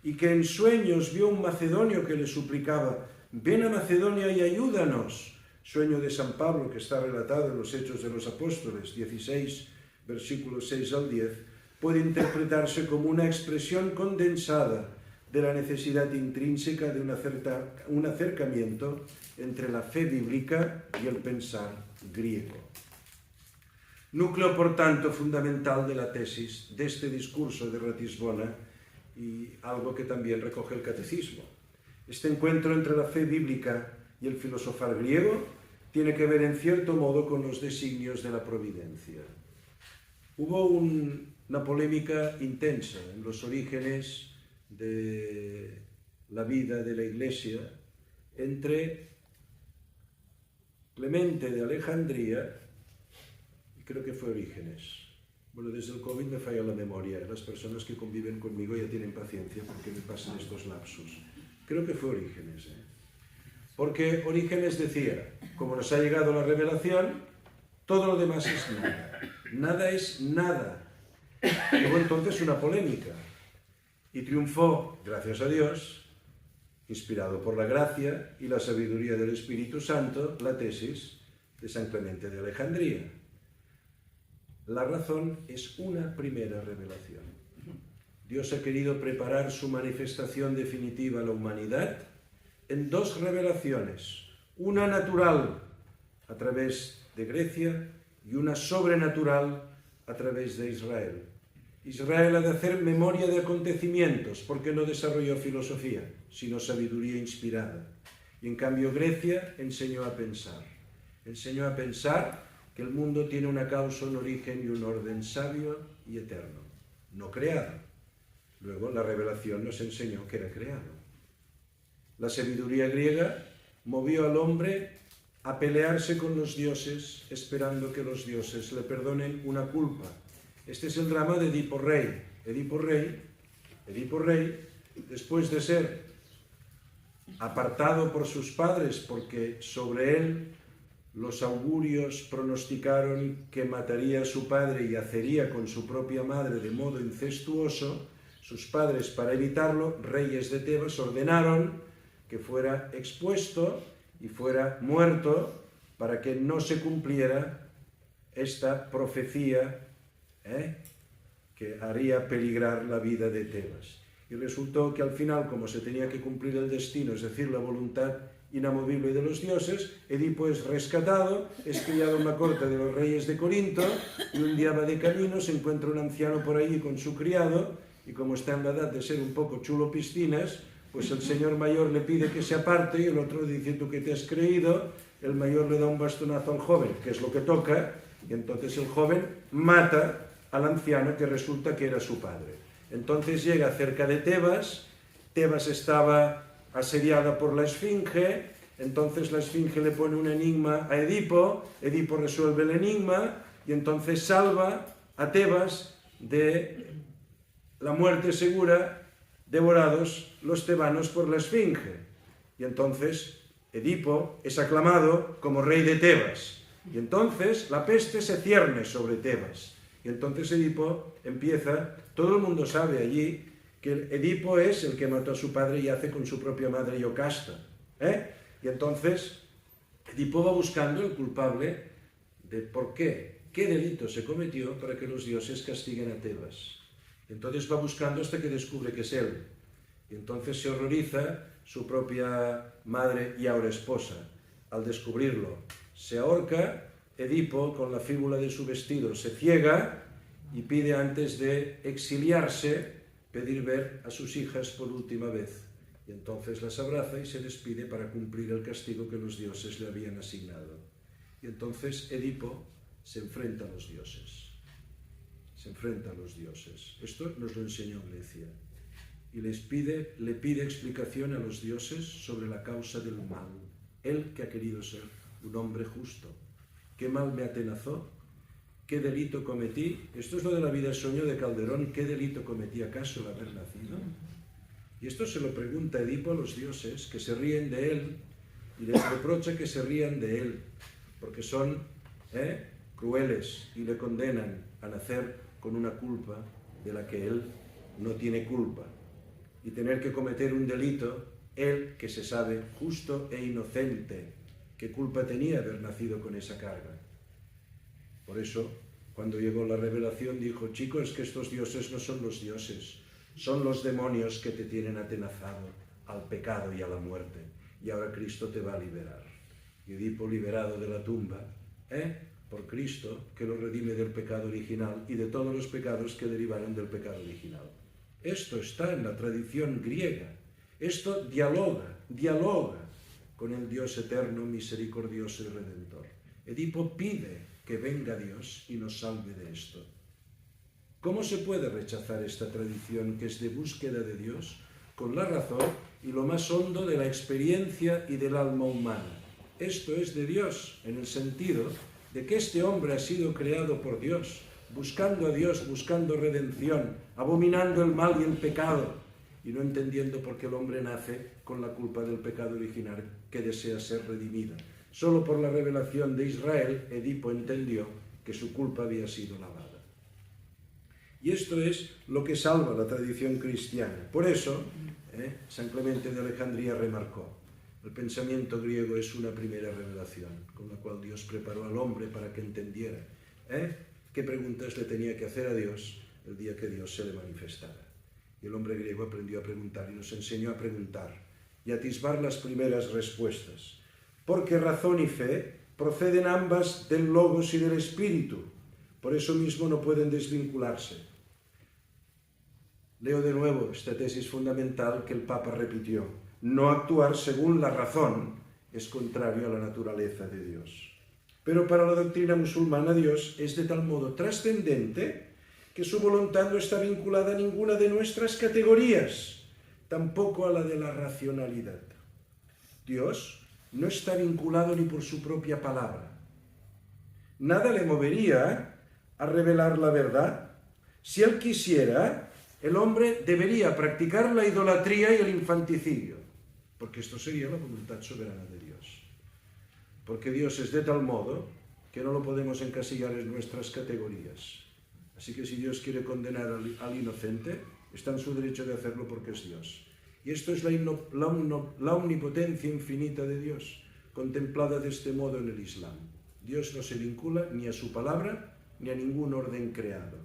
y que en sueños vio un macedonio que le suplicaba: ven a Macedonia y ayúdanos. Sueño de San Pablo que está relatado en los Hechos de los Apóstoles 16, versículos 6 al 10, puede interpretarse como una expresión condensada de la necesidad intrínseca de un acercamiento entre la fe bíblica y el pensar griego. Núcleo, por tanto, fundamental de la tesis de este discurso de Ratisbona, y algo que también recoge el catecismo. Este encuentro entre la fe bíblica y el filosofar griego tiene que ver en cierto modo con los designios de la providencia. Hubo una polémica intensa en los orígenes de la vida de la Iglesia entre Clemente de Alejandría, y creo que fue Orígenes. Bueno, desde el COVID me falla la memoria. Las personas que conviven conmigo ya tienen paciencia porque me pasan estos lapsus. Creo que fue Orígenes. Porque Orígenes decía, como nos ha llegado la revelación, todo lo demás es nada. Nada es nada. Hubo entonces una polémica. Y triunfó, gracias a Dios, inspirado por la gracia y la sabiduría del Espíritu Santo, la tesis de San Clemente de Alejandría. La razón es una primera revelación. Dios ha querido preparar su manifestación definitiva a la humanidad en dos revelaciones, una natural a través de Grecia y una sobrenatural a través de Israel. Israel ha de hacer memoria de acontecimientos porque no desarrolló filosofía, sino sabiduría inspirada. Y en cambio Grecia enseñó a pensar. Enseñó a pensar que el mundo tiene una causa, un origen y un orden sabio y eterno, no creado. Luego la revelación nos enseñó que era creado. La sabiduría griega movió al hombre a pelearse con los dioses, esperando que los dioses le perdonen una culpa. Este es el drama de Edipo Rey. Edipo Rey, después de ser apartado por sus padres porque sobre él los augurios pronosticaron que mataría a su padre y yacería con su propia madre de modo incestuoso, sus padres, para evitarlo, reyes de Tebas, ordenaron que fuera expuesto y fuera muerto para que no se cumpliera esta profecía que haría peligrar la vida de Tebas. Y resultó que al final, como se tenía que cumplir el destino, es decir, la voluntad inamovible de los dioses, Edipo es rescatado, es criado en la corte de los reyes de Corinto, y un día va de camino, se encuentra un anciano por allí con su criado, y como está en la edad de ser un poco chulo piscinas, pues el señor mayor le pide que se aparte, y el otro dice: tú que te has creído. El mayor le da un bastonazo al joven, que es lo que toca, y entonces el joven mata al anciano, que resulta que era su padre. Entonces llega cerca de Tebas. Tebas estaba asediada por la Esfinge, entonces la Esfinge le pone un enigma a Edipo, Edipo resuelve el enigma y entonces salva a Tebas de la muerte segura, devorados los tebanos por la Esfinge. Y entonces Edipo es aclamado como rey de Tebas. Y entonces la peste se cierne sobre Tebas. Y entonces Edipo empieza, todo el mundo sabe allí que Edipo es el que mató a su padre y hace con su propia madre Yocasta. Y entonces Edipo va buscando el culpable de por qué delito se cometió para que los dioses castiguen a Tebas. Entonces va buscando hasta que descubre que es él. Y entonces se horroriza su propia madre y ahora esposa. Al descubrirlo, se ahorca. Edipo, con la fíbula de su vestido, se ciega y pide antes de exiliarse, pedir ver a sus hijas por última vez. Y entonces las abraza y se despide para cumplir el castigo que los dioses le habían asignado. Y entonces Edipo se enfrenta a los dioses. Se enfrenta a los dioses. Esto nos lo enseñó Grecia. Y le pide explicación a los dioses sobre la causa del mal. Él que ha querido ser un hombre justo. ¿Qué mal me atenazó? ¿Qué delito cometí? Esto es lo de la vida sueño de Calderón. ¿Qué delito cometí acaso al haber nacido? Y esto se lo pregunta Edipo a los dioses, que se ríen de él, y les reprocha que se rían de él, porque son crueles y le condenan a nacer con una culpa de la que él no tiene culpa. Y tener que cometer un delito, él que se sabe justo e inocente, ¿qué culpa tenía haber nacido con esa carga? Por eso, cuando llegó la revelación, dijo, chicos, es que estos dioses no son los dioses, son los demonios que te tienen atenazado al pecado y a la muerte. Y ahora Cristo te va a liberar. Y Edipo, liberado de la tumba, por Cristo, que lo redime del pecado original y de todos los pecados que derivaron del pecado original. Esto está en la tradición griega. Esto dialoga con el Dios eterno, misericordioso y redentor. Edipo pide que venga Dios y nos salve de esto. ¿Cómo se puede rechazar esta tradición que es de búsqueda de Dios con la razón y lo más hondo de la experiencia y del alma humana? Esto es de Dios en el sentido de que este hombre ha sido creado por Dios, buscando a Dios, buscando redención, abominando el mal y el pecado, y no entendiendo por qué el hombre nace con la culpa del pecado original que desea ser redimida. Solo por la revelación de Israel, Edipo entendió que su culpa había sido lavada. Y esto es lo que salva la tradición cristiana. Por eso, San Clemente de Alejandría remarcó, el pensamiento griego es una primera revelación, con la cual Dios preparó al hombre para que entendiera qué preguntas le tenía que hacer a Dios el día que Dios se le manifestara. Y el hombre griego aprendió a preguntar y nos enseñó a preguntar y a atisbar las primeras respuestas. Porque razón y fe proceden ambas del Logos y del Espíritu. Por eso mismo no pueden desvincularse. Leo de nuevo esta tesis fundamental que el Papa repitió. No actuar según la razón es contrario a la naturaleza de Dios. Pero para la doctrina musulmana Dios es de tal modo trascendente que su voluntad no está vinculada a ninguna de nuestras categorías, tampoco a la de la racionalidad. Dios no está vinculado ni por su propia palabra. Nada le movería a revelar la verdad. Si él quisiera, el hombre debería practicar la idolatría y el infanticidio, porque esto sería la voluntad soberana de Dios. Porque Dios es de tal modo que no lo podemos encasillar en nuestras categorías. Así que si Dios quiere condenar al inocente, está en su derecho de hacerlo porque es Dios. Y esto es la omnipotencia infinita de Dios, contemplada de este modo en el Islam. Dios no se vincula ni a su palabra ni a ningún orden creado.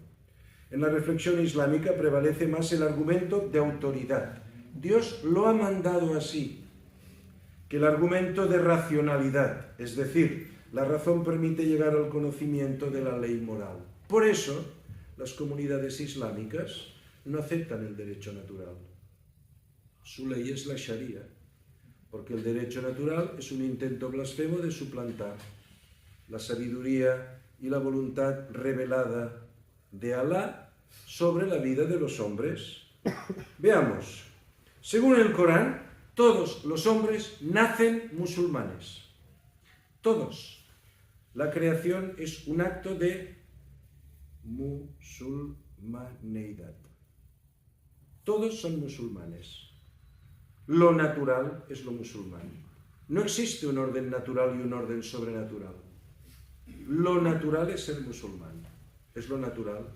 En la reflexión islámica prevalece más el argumento de autoridad. Dios lo ha mandado así, que el argumento de racionalidad, es decir, la razón permite llegar al conocimiento de la ley moral. Por eso, las comunidades islámicas no aceptan el derecho natural. Su ley es la Sharia, porque el derecho natural es un intento blasfemo de suplantar la sabiduría y la voluntad revelada de Alá sobre la vida de los hombres. Veamos, según el Corán, todos los hombres nacen musulmanes. Todos. La creación es un acto de musulmaneidad. Todos son musulmanes. Lo natural es lo musulmán. No existe un orden natural y un orden sobrenatural. Lo natural es ser musulmán. es lo natural.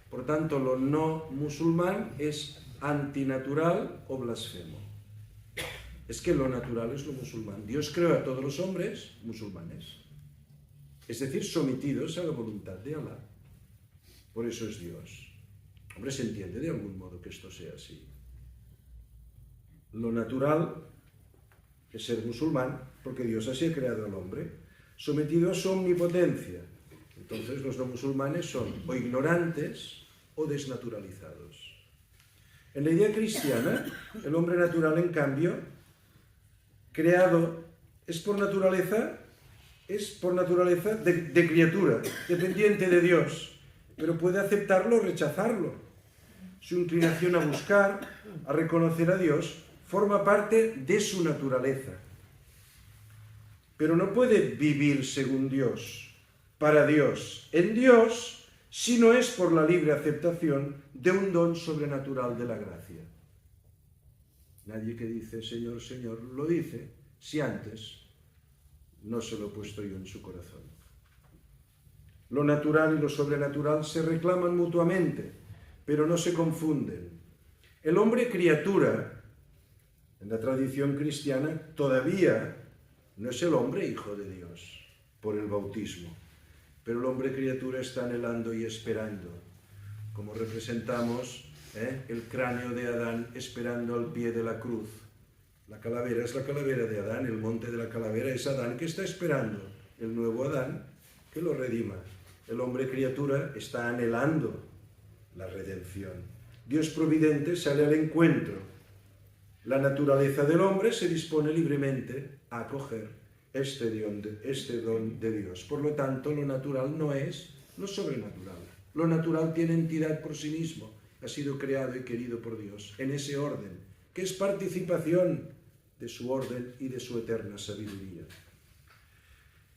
Por tanto, lo no musulmán es antinatural o blasfemo. Es que lo natural es lo musulmán. Dios creó a todos los hombres musulmanes, es decir, sometidos a la voluntad de Alá. Por eso es Dios. Hombre, se entiende de algún modo que esto sea así. Lo natural es ser musulmán, porque Dios así ha creado al hombre, sometido a su omnipotencia. Entonces los no musulmanes son o ignorantes o desnaturalizados. En la idea cristiana, el hombre natural, en cambio, creado, es por naturaleza de criatura, dependiente de Dios, pero puede aceptarlo o rechazarlo. Su inclinación a buscar, a reconocer a Dios, forma parte de su naturaleza. Pero no puede vivir según Dios, para Dios, en Dios, si no es por la libre aceptación de un don sobrenatural de la gracia. Nadie que dice Señor, Señor, lo dice si antes no se lo he puesto yo en su corazón. Lo natural y lo sobrenatural se reclaman mutuamente, pero no se confunden. El hombre criatura, en la tradición cristiana, todavía no es el hombre hijo de Dios por el bautismo, pero el hombre criatura está anhelando y esperando, como representamos el cráneo de Adán esperando al pie de la cruz. La calavera es la calavera de Adán, el monte de la calavera es Adán que está esperando el nuevo Adán que lo redima. El hombre criatura está anhelando la redención. Dios providente sale al encuentro. La naturaleza del hombre se dispone libremente a acoger este don de Dios. Por lo tanto, lo natural no es lo sobrenatural. Lo natural tiene entidad por sí mismo. Ha sido creado y querido por Dios en ese orden, que es participación de su orden y de su eterna sabiduría.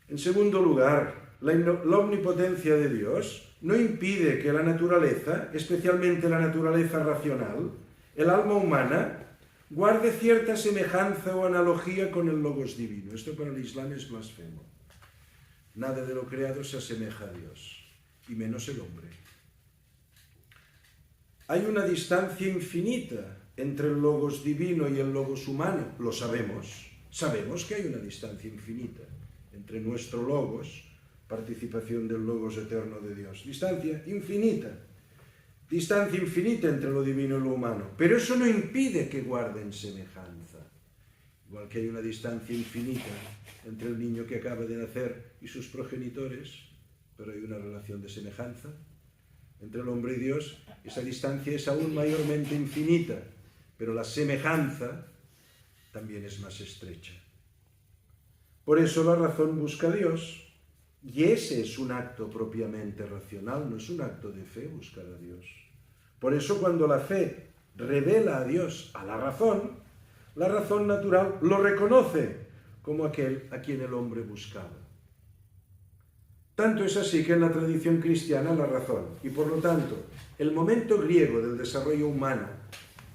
En segundo lugar, la omnipotencia de Dios no impide que la naturaleza, especialmente la naturaleza racional, el alma humana, guarde cierta semejanza o analogía con el Logos divino. Esto para el Islam es blasfemo. Nada de lo creado se asemeja a Dios, y menos el hombre. Hay una distancia infinita entre el Logos divino y el Logos humano. Lo sabemos. Sabemos que hay una distancia infinita entre nuestro Logos, participación del Logos eterno de Dios. Distancia infinita. Distancia infinita entre lo divino y lo humano. Pero eso no impide que guarden semejanza. Igual que hay una distancia infinita entre el niño que acaba de nacer y sus progenitores, pero hay una relación de semejanza entre el hombre y Dios. Esa distancia es aún mayormente infinita, pero la semejanza también es más estrecha. Por eso la razón busca a Dios, y ese es un acto propiamente racional, no es un acto de fe buscar a Dios. Por eso cuando la fe revela a Dios a la razón natural lo reconoce como aquel a quien el hombre buscaba. Tanto es así que en la tradición cristiana la razón, y por lo tanto el momento griego del desarrollo humano,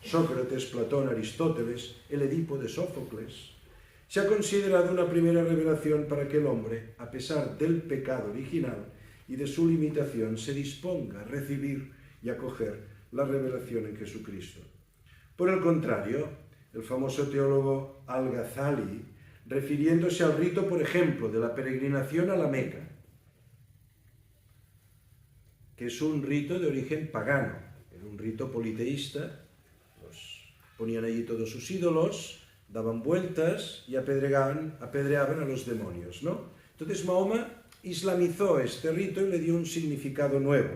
Sócrates, Platón, Aristóteles, el Edipo de Sófocles, se ha considerado una primera revelación para que el hombre, a pesar del pecado original y de su limitación, se disponga a recibir y acoger la revelación en Jesucristo. Por el contrario, el famoso teólogo Al-Ghazali, refiriéndose al rito, por ejemplo, de la peregrinación a la Meca, que es un rito de origen pagano, era un rito politeísta, ponían allí todos sus ídolos, daban vueltas y apedreaban a los demonios, ¿no? Entonces Mahoma islamizó este rito y le dio un significado nuevo.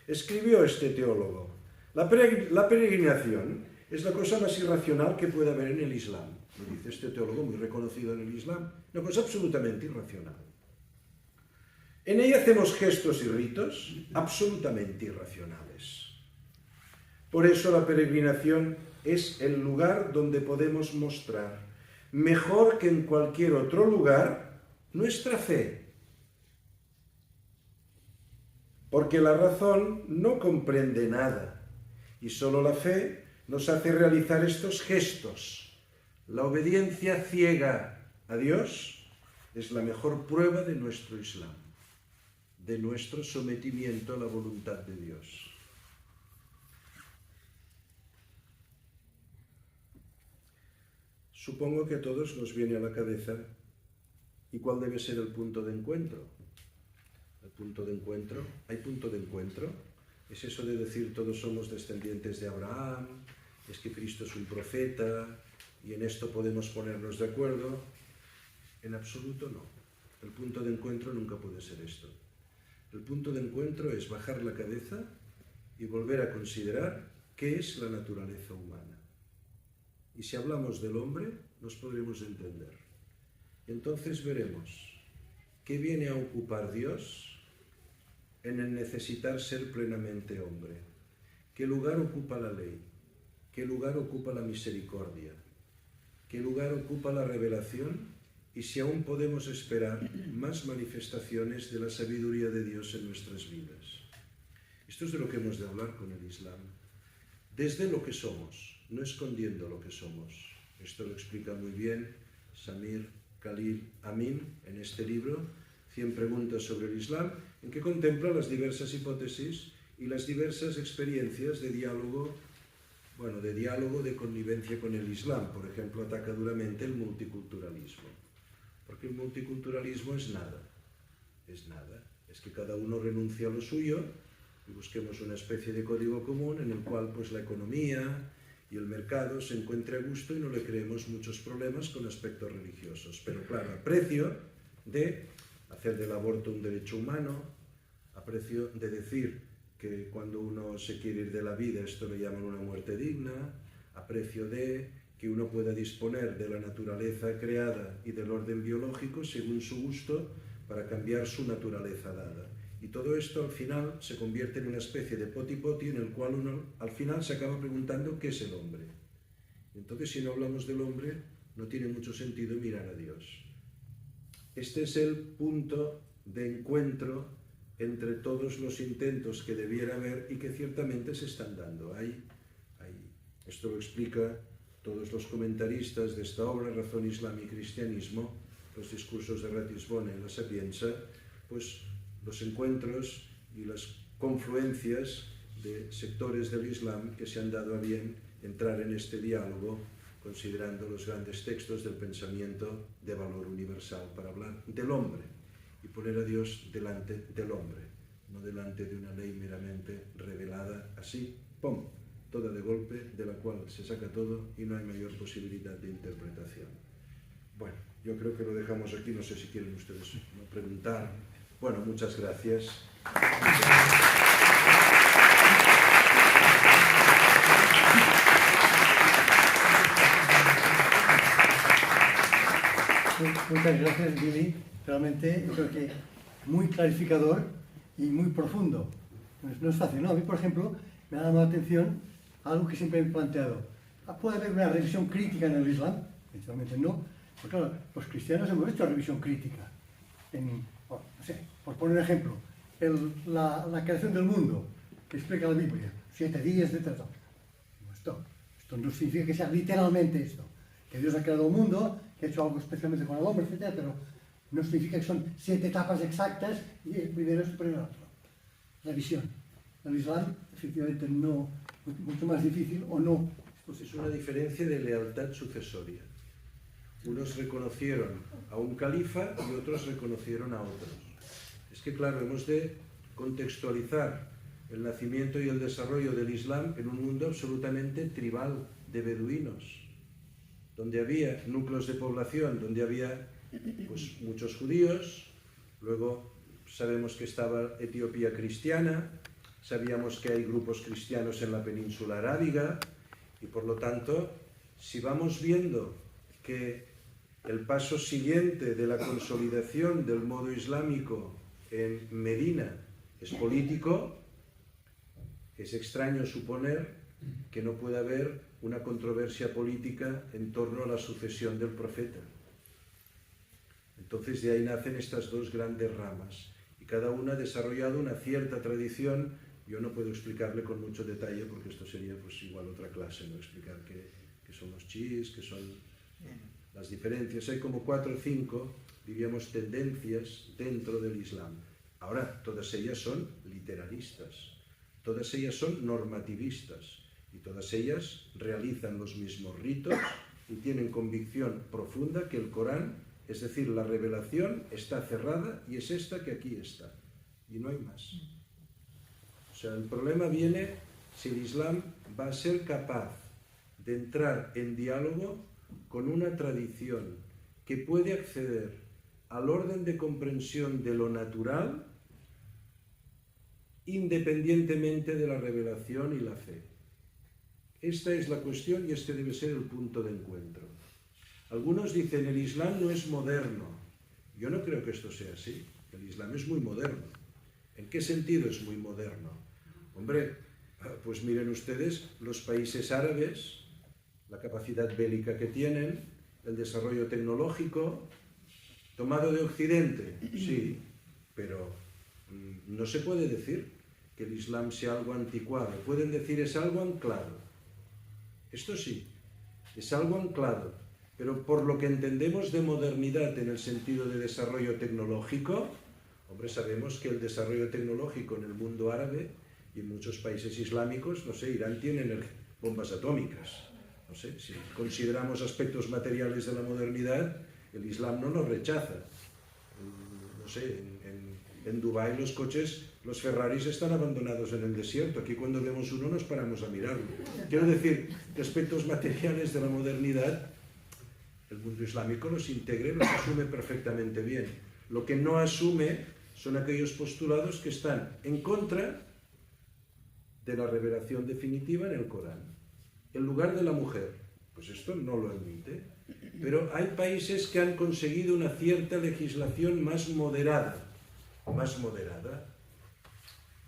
Escribió este teólogo: la peregrinación es la cosa más irracional que puede haber en el Islam. Lo dice este teólogo muy reconocido en el Islam, una cosa absolutamente irracional. En ella hacemos gestos y ritos absolutamente irracionales. Por eso la peregrinación es el lugar donde podemos mostrar, mejor que en cualquier otro lugar, nuestra fe. Porque la razón no comprende nada, y solo la fe nos hace realizar estos gestos. La obediencia ciega a Dios es la mejor prueba de nuestro Islam. de nuestro sometimiento a la voluntad de Dios. Supongo que a todos nos viene a la cabeza, ¿y cuál debe ser el punto de encuentro? ¿El punto de encuentro? ¿Hay punto de encuentro? ¿Es eso de decir todos somos descendientes de Abraham? ¿Es que Cristo es un profeta? ¿Y en esto podemos ponernos de acuerdo? En absoluto no. El punto de encuentro nunca puede ser esto. El punto de encuentro es bajar la cabeza y volver a considerar qué es la naturaleza humana. Y si hablamos del hombre, nos podremos entender. Y entonces veremos qué viene a ocupar Dios en el necesitar ser plenamente hombre. ¿Qué lugar ocupa la ley? ¿Qué lugar ocupa la misericordia? ¿Qué lugar ocupa la revelación? Y si aún podemos esperar más manifestaciones de la sabiduría de Dios en nuestras vidas. Esto es de lo que hemos de hablar con el Islam. Desde lo que somos, no escondiendo lo que somos. Esto lo explica muy bien Samir Khalil Amin en este libro, 100 preguntas sobre el Islam, en que contempla las diversas hipótesis y las diversas experiencias de diálogo, de connivencia con el Islam. Por ejemplo, ataca duramente el multiculturalismo. Porque el multiculturalismo es nada. Es que cada uno renuncia a lo suyo y busquemos una especie de código común en el cual pues la economía y el mercado se encuentre a gusto y no le creemos muchos problemas con aspectos religiosos. Pero claro, a precio de hacer del aborto un derecho humano, a precio de decir que cuando uno se quiere ir de la vida esto lo llaman una muerte digna, a precio de que uno pueda disponer de la naturaleza creada y del orden biológico según su gusto para cambiar su naturaleza dada. Y todo esto al final se convierte en una especie de poti-poti en el cual uno al final se acaba preguntando qué es el hombre. Entonces, si no hablamos del hombre, no tiene mucho sentido mirar a Dios. Este es el punto de encuentro entre todos los intentos que debiera haber y que ciertamente se están dando. Esto lo explica todos los comentaristas de esta obra, Razón, Islam y Cristianismo, los discursos de Ratisbona y la Sapienza, pues los encuentros y las confluencias de sectores del Islam que se han dado a bien entrar en este diálogo, considerando los grandes textos del pensamiento de valor universal para hablar del hombre y poner a Dios delante del hombre, no delante de una ley meramente revelada así, ¡pum!, toda de golpe, de la cual se saca todo y no hay mayor posibilidad de interpretación. Bueno, yo creo que lo dejamos aquí, no sé si quieren ustedes preguntar. Bueno, muchas gracias. Muchas gracias, Billy. Realmente yo creo que muy clarificador y muy profundo. No es fácil, ¿no? A mí, por ejemplo, me ha llamado la atención algo que siempre he planteado. ¿Puede haber una revisión crítica en el Islam? Evidentemente no. Porque claro, los cristianos hemos hecho revisión crítica. No sé, por poner un ejemplo, la creación del mundo, que explica la Biblia, 7 días, etc. Esto no significa que sea literalmente esto. Que Dios ha creado el mundo, que ha hecho algo especialmente con el hombre, etc. Pero no significa que son 7 etapas exactas y el primero es superior al otro. Revisión. El Islam, efectivamente, no, mucho más difícil o no. Pues es una diferencia de lealtad sucesoria. Unos reconocieron a un califa y otros reconocieron a otros. Es que, claro, hemos de contextualizar el nacimiento y el desarrollo del Islam en un mundo absolutamente tribal de beduinos, donde había núcleos de población, donde había pues, muchos judíos, luego sabemos que estaba Etiopía cristiana, sabíamos que hay grupos cristianos en la península arábiga, y por lo tanto, si vamos viendo que el paso siguiente de la consolidación del modo islámico en Medina es político, es extraño suponer que no pueda haber una controversia política en torno a la sucesión del profeta. Entonces de ahí nacen estas dos grandes ramas y cada una ha desarrollado una cierta tradición. Yo no puedo explicarle con mucho detalle porque esto sería pues igual otra clase, no explicar qué son los chiíes, qué son las diferencias. Hay como 4 o 5, diríamos, tendencias dentro del Islam. Ahora, todas ellas son literalistas, todas ellas son normativistas y todas ellas realizan los mismos ritos y tienen convicción profunda que el Corán, es decir, la revelación, está cerrada y es esta que aquí está. Y no hay más. O sea, el problema viene si el Islam va a ser capaz de entrar en diálogo con una tradición que puede acceder al orden de comprensión de lo natural independientemente de la revelación y la fe. Esta es la cuestión y este debe ser el punto de encuentro. Algunos dicen el Islam no es moderno. Yo no creo que esto sea así. El Islam es muy moderno. ¿En qué sentido es muy moderno? Hombre, pues miren ustedes los países árabes, la capacidad bélica que tienen, el desarrollo tecnológico, tomado de Occidente, sí, pero no se puede decir que el Islam sea algo anticuado. Pueden decir es algo anclado. Esto sí, es algo anclado, pero por lo que entendemos de modernidad en el sentido de desarrollo tecnológico, hombre, sabemos que el desarrollo tecnológico en el mundo árabe y en muchos países islámicos, no sé, Irán tiene bombas atómicas. No sé, si consideramos aspectos materiales de la modernidad, el Islam no nos rechaza. No sé, en Dubái los coches, los Ferraris están abandonados en el desierto. Aquí cuando vemos uno nos paramos a mirarlo. Quiero decir que aspectos materiales de la modernidad, el mundo islámico los integra y los asume perfectamente bien. Lo que no asume son aquellos postulados que están en contra de la revelación definitiva en el Corán. El lugar de la mujer, pues esto no lo admite. Pero hay países que han conseguido una cierta legislación más moderada,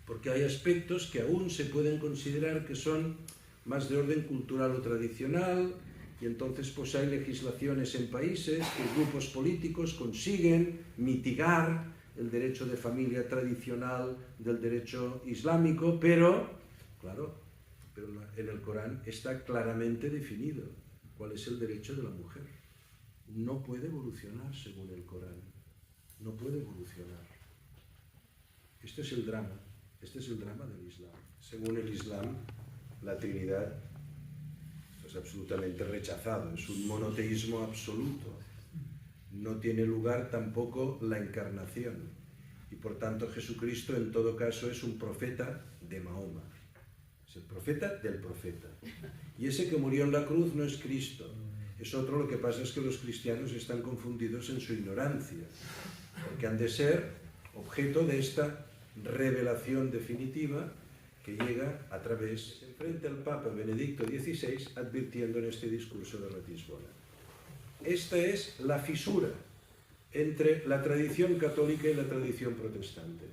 porque hay aspectos que aún se pueden considerar que son más de orden cultural o tradicional, y entonces pues hay legislaciones en países que grupos políticos consiguen mitigar el derecho de familia tradicional del derecho islámico, pero, claro, en el Corán está claramente definido cuál es el derecho de la mujer. No puede evolucionar según el Corán, no puede evolucionar. Este es el drama del Islam. Según el Islam, la Trinidad es absolutamente rechazado, es un monoteísmo absoluto. No tiene lugar tampoco la encarnación. Y por tanto Jesucristo en todo caso es un profeta de Mahoma. Es el profeta del profeta. Y ese que murió en la cruz no es Cristo. Es otro. Lo que pasa es que los cristianos están confundidos en su ignorancia, porque han de ser objeto de esta revelación definitiva que llega a través, se enfrenta el Papa Benedicto XVI advirtiendo en este discurso de Ratisbona. Esta es la fisura entre la tradición católica y la tradición protestante.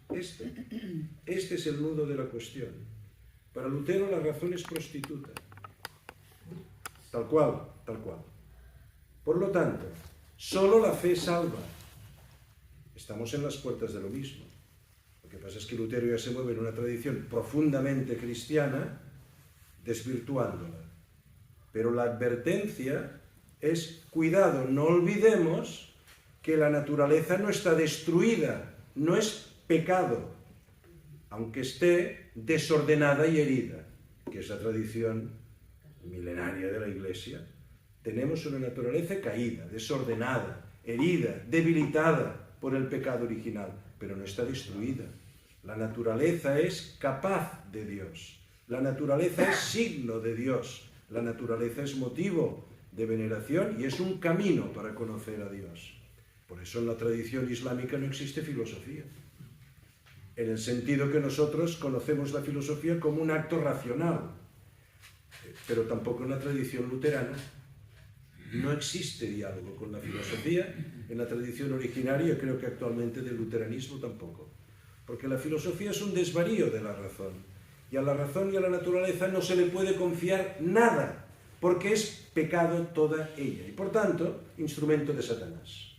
Este es el nudo de la cuestión. Para Lutero la razón es prostituta. Tal cual. Por lo tanto, solo la fe salva. Estamos en las puertas de lo mismo. Lo que pasa es que Lutero ya se mueve en una tradición profundamente cristiana, desvirtuándola. Pero la advertencia es, cuidado, no olvidemos que la naturaleza no está destruida, no es pecado, aunque esté desordenada y herida, que es la tradición milenaria de la Iglesia. Tenemos una naturaleza caída, desordenada, herida, debilitada por el pecado original, pero no está destruida. La naturaleza es capaz de Dios, la naturaleza es signo de Dios, la naturaleza es motivo de veneración y es un camino para conocer a Dios. Por eso en la tradición islámica no existe filosofía, en el sentido que nosotros conocemos la filosofía como un acto racional, pero tampoco en la tradición luterana. No existe diálogo con la filosofía, en la tradición originaria, creo que actualmente del luteranismo tampoco, porque la filosofía es un desvarío de la razón, y a la razón y a la naturaleza no se le puede confiar nada, porque es pecado toda ella, y por tanto, instrumento de Satanás.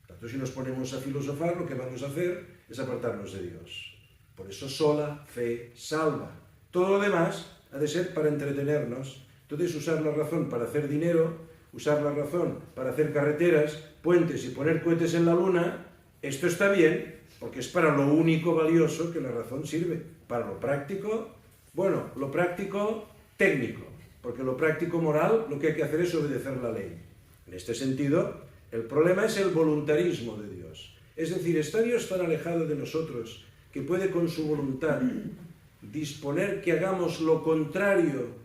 Tanto si nos ponemos a filosofar, lo que vamos a hacer es apartarnos de Dios. Por eso sola fe salva. Todo lo demás ha de ser para entretenernos. Entonces usar la razón para hacer dinero, usar la razón para hacer carreteras, puentes y poner cohetes en la luna, esto está bien, porque es para lo único valioso que la razón sirve. Para lo práctico, bueno, lo práctico técnico, porque lo práctico moral lo que hay que hacer es obedecer la ley. En este sentido, el problema es el voluntarismo de Dios. Es decir, está Dios tan alejado de nosotros que puede con su voluntad disponer que hagamos lo contrario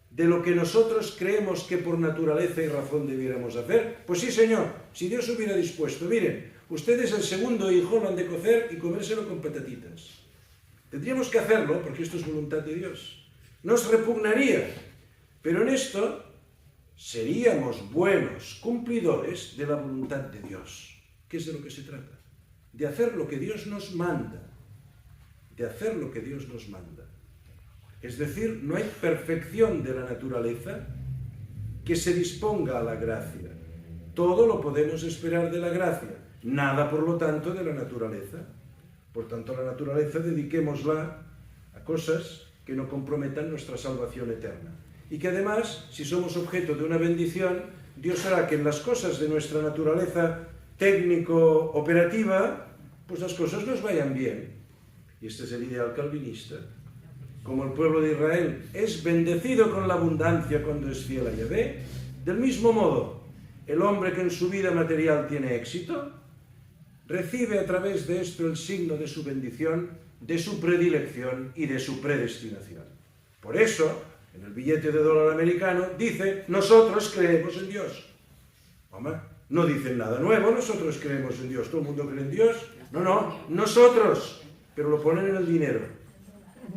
de lo que nosotros creemos que por naturaleza y razón debiéramos hacer. Pues sí, Señor, si Dios hubiera dispuesto, miren, ustedes el segundo hijo lo han de cocer y comérselo con patatitas. Tendríamos que hacerlo porque esto es voluntad de Dios. Nos repugnaría, pero en esto seríamos buenos cumplidores de la voluntad de Dios. ¿Qué es de lo que se trata? De hacer lo que Dios nos manda. De hacer lo que Dios nos manda. Es decir, no hay perfección de la naturaleza que se disponga a la gracia. Todo lo podemos esperar de la gracia. Nada, por lo tanto, de la naturaleza. Por tanto, la naturaleza dediquémosla a cosas que no comprometan nuestra salvación eterna. Y que además, si somos objeto de una bendición, Dios hará que en las cosas de nuestra naturaleza técnico-operativa, pues las cosas nos vayan bien. Y este es el ideal calvinista. Como el pueblo de Israel es bendecido con la abundancia cuando es fiel a Yahvé, del mismo modo, el hombre que en su vida material tiene éxito, recibe a través de esto el signo de su bendición, de su predilección y de su predestinación. Por eso, en el billete de dólar americano dice, nosotros creemos en Dios. Hombre, no dicen nada nuevo, nosotros creemos en Dios. ¿Todo el mundo cree en Dios? No, nosotros. Pero lo ponen en el dinero.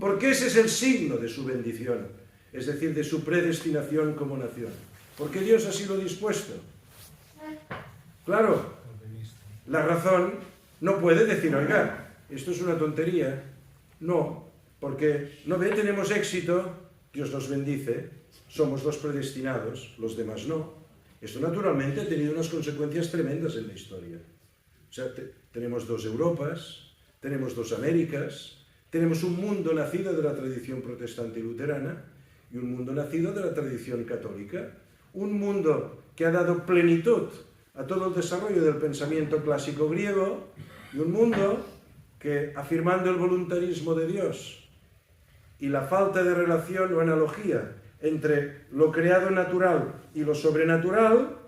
Porque ese es el signo de su bendición, es decir, de su predestinación como nación. Porque Dios así lo ha dispuesto. Claro, la razón no puede decir, oiga, esto es una tontería. No, porque no ve, tenemos éxito, Dios nos bendice, somos los predestinados, los demás no. Esto naturalmente ha tenido unas consecuencias tremendas en la historia. O sea, tenemos dos Europas, tenemos dos Américas, tenemos un mundo nacido de la tradición protestante y luterana y un mundo nacido de la tradición católica. Un mundo que ha dado plenitud a todo el desarrollo del pensamiento clásico griego y un mundo que, afirmando el voluntarismo de Dios y la falta de relación o analogía entre lo creado natural y lo sobrenatural,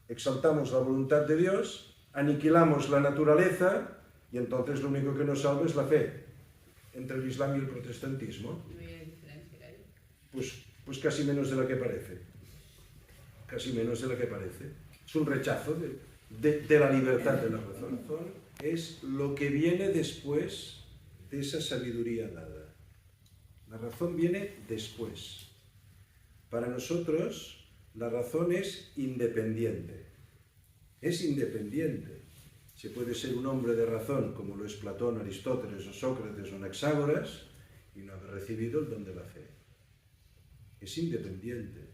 exaltamos la voluntad de Dios, aniquilamos la naturaleza y entonces lo único que nos salva es la fe. Entre el Islam y el protestantismo, pues casi menos de la que parece. Casi menos de la que parece. Es un rechazo de la libertad de la razón. La razón es lo que viene después de esa sabiduría dada. La razón viene después. Para nosotros, la razón es independiente. Es independiente. Se puede ser un hombre de razón, como lo es Platón, Aristóteles o Sócrates o Anaxágoras, y no haber recibido el don de la fe. Es independiente.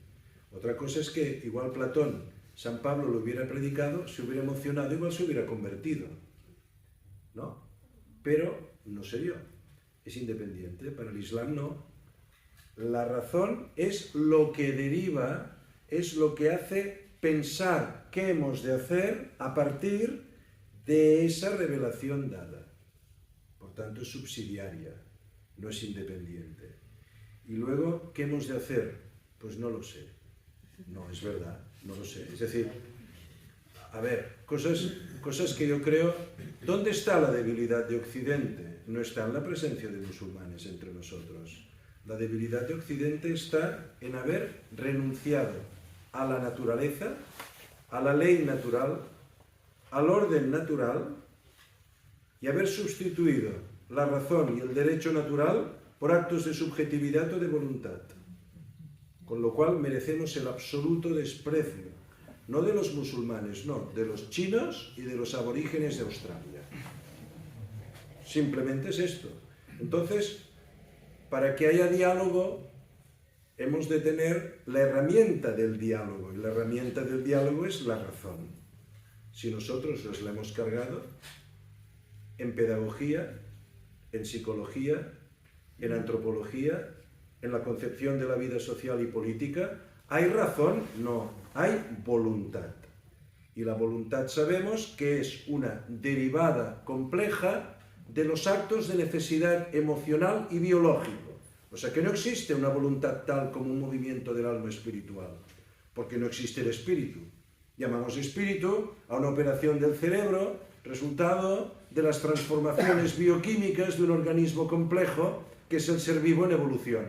Otra cosa es que igual Platón, San Pablo lo hubiera predicado, se hubiera emocionado, igual se hubiera convertido. ¿No? Pero no sé yo. Es independiente. Para el Islam no. La razón es lo que deriva, es lo que hace pensar qué hemos de hacer a partir de esa revelación dada. Por tanto, es subsidiaria, no es independiente. Y luego, ¿qué hemos de hacer? Pues no lo sé. No, es verdad, no lo sé. Es decir, a ver, cosas que yo creo... ¿Dónde está la debilidad de Occidente? No está en la presencia de musulmanes entre nosotros. La debilidad de Occidente está en haber renunciado a la naturaleza, a la ley natural, al orden natural y haber sustituido la razón y el derecho natural por actos de subjetividad o de voluntad. Con lo cual merecemos el absoluto desprecio, no de los musulmanes, no, de los chinos y de los aborígenes de Australia. Simplemente es esto. Entonces, para que haya diálogo, hemos de tener la herramienta del diálogo, y la herramienta del diálogo es la razón. Si nosotros nos la hemos cargado en pedagogía, en psicología, en antropología, en la concepción de la vida social y política, ¿hay razón? No, hay voluntad. Y la voluntad sabemos que es una derivada compleja de los actos de necesidad emocional y biológico. O sea que no existe una voluntad tal como un movimiento del alma espiritual, porque no existe el espíritu. Llamamos espíritu a una operación del cerebro, resultado de las transformaciones bioquímicas de un organismo complejo que es el ser vivo en evolución.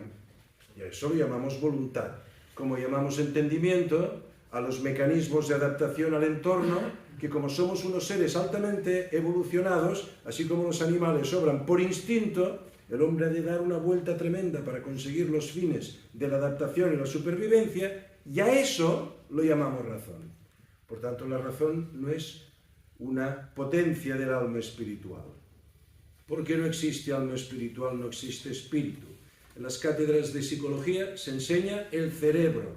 Y a eso lo llamamos voluntad, como llamamos entendimiento a los mecanismos de adaptación al entorno, que como somos unos seres altamente evolucionados, así como los animales obran por instinto, el hombre ha de dar una vuelta tremenda para conseguir los fines de la adaptación y la supervivencia, y a eso lo llamamos razón. Por tanto, la razón no es una potencia del alma espiritual. Porque no existe alma espiritual, no existe espíritu. En las cátedras de psicología se enseña el cerebro.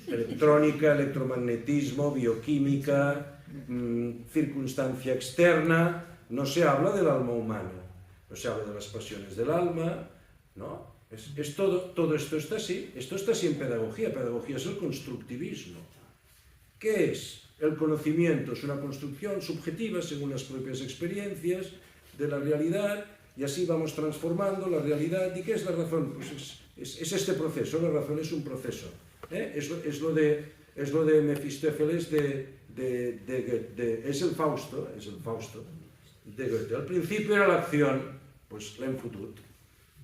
Electrónica, electromagnetismo, bioquímica, circunstancia externa. No se habla del alma humana, no se habla de las pasiones del alma, ¿no? Todo esto está así en pedagogía. Pedagogía es el constructivismo. ¿Qué es? El conocimiento es una construcción subjetiva según las propias experiencias de la realidad, y así vamos transformando la realidad. ¿Y qué es la razón? Pues es este proceso. La razón es un proceso. Es lo de Mefistófeles es el Fausto de Goethe. Al principio era la acción, pues la infutut,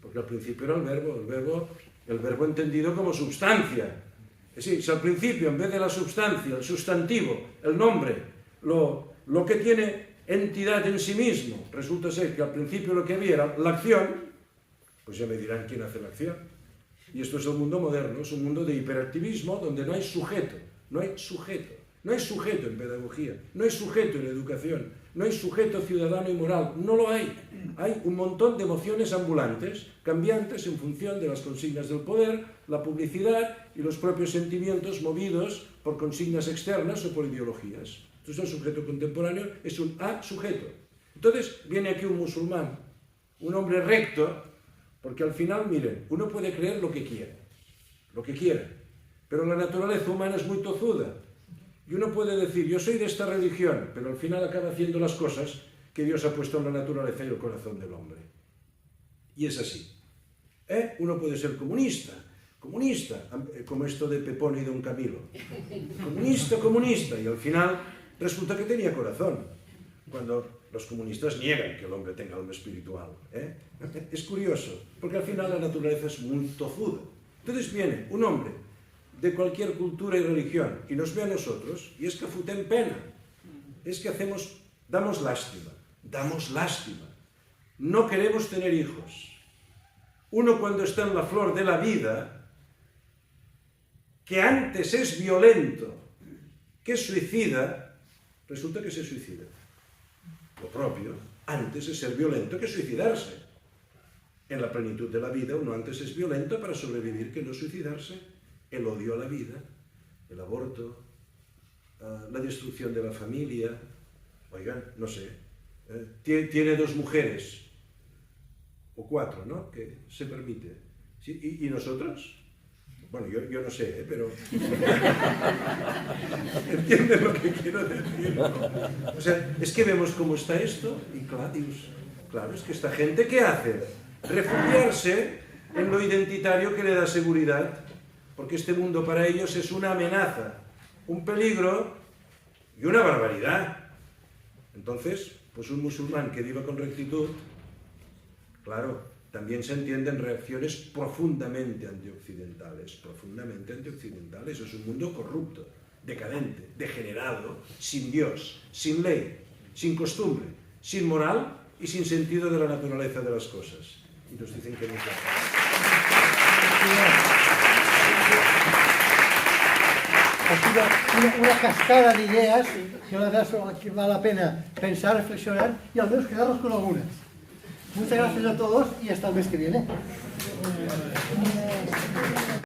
porque al principio era el verbo entendido como substancia. Es decir, si al principio, en vez de la substancia, el sustantivo, el nombre, lo que tiene entidad en sí mismo, resulta ser que al principio lo que había era la acción, pues ya me dirán quién hace la acción. Y esto es el mundo moderno, es un mundo de hiperactivismo donde no hay sujeto, no hay sujeto en pedagogía, no hay sujeto en educación, no hay sujeto ciudadano y moral, no lo hay. Hay un montón de emociones ambulantes, cambiantes en función de las consignas del poder, la publicidad y los propios sentimientos movidos por consignas externas o por ideologías. Entonces el sujeto contemporáneo es un sujeto. Entonces viene aquí un musulmán, un hombre recto, porque al final, miren, uno puede creer lo que quiera, pero la naturaleza humana es muy tozuda. Y uno puede decir, yo soy de esta religión, pero al final acaba haciendo las cosas que Dios ha puesto en la naturaleza y el corazón del hombre. Y es así. Uno puede ser comunista, como esto de Pepón y Don Camilo. Comunista, y al final resulta que tenía corazón, cuando los comunistas niegan que el hombre tenga alma espiritual. Es curioso, porque al final la naturaleza es muy tozuda. Entonces viene un hombre de cualquier cultura y religión y nos ve a nosotros, y es que fotem pena, es que damos lástima. No queremos tener hijos. Uno cuando está en la flor de la vida, que antes es violento que suicida, resulta que se suicida. Lo propio, antes es ser violento que suicidarse. En la plenitud de la vida, uno antes es violento para sobrevivir que no suicidarse. El odio a la vida, el aborto, la destrucción de la familia. Oigan, no sé, tiene 2 mujeres, o 4, ¿no?, que se permite. ¿Sí? ¿Y nosotros? Bueno, yo no sé, pero... ¿Entienden lo que quiero decir? O sea, es que vemos cómo está esto, y claro, es que esta gente, ¿qué hace? Refugiarse en lo identitario que le da seguridad, porque este mundo para ellos es una amenaza, un peligro y una barbaridad. Entonces, pues un musulmán que viva con rectitud, claro, también se entienden reacciones profundamente antioccidentales. Es un mundo corrupto, decadente, degenerado, sin Dios, sin ley, sin costumbre, sin moral y sin sentido de la naturaleza de las cosas. Y nos dicen que no es una cascada de ideas que la verdad que vale la pena pensar, reflexionar y al menos quedarnos con algunas. Muchas gracias a todos y hasta el mes que viene.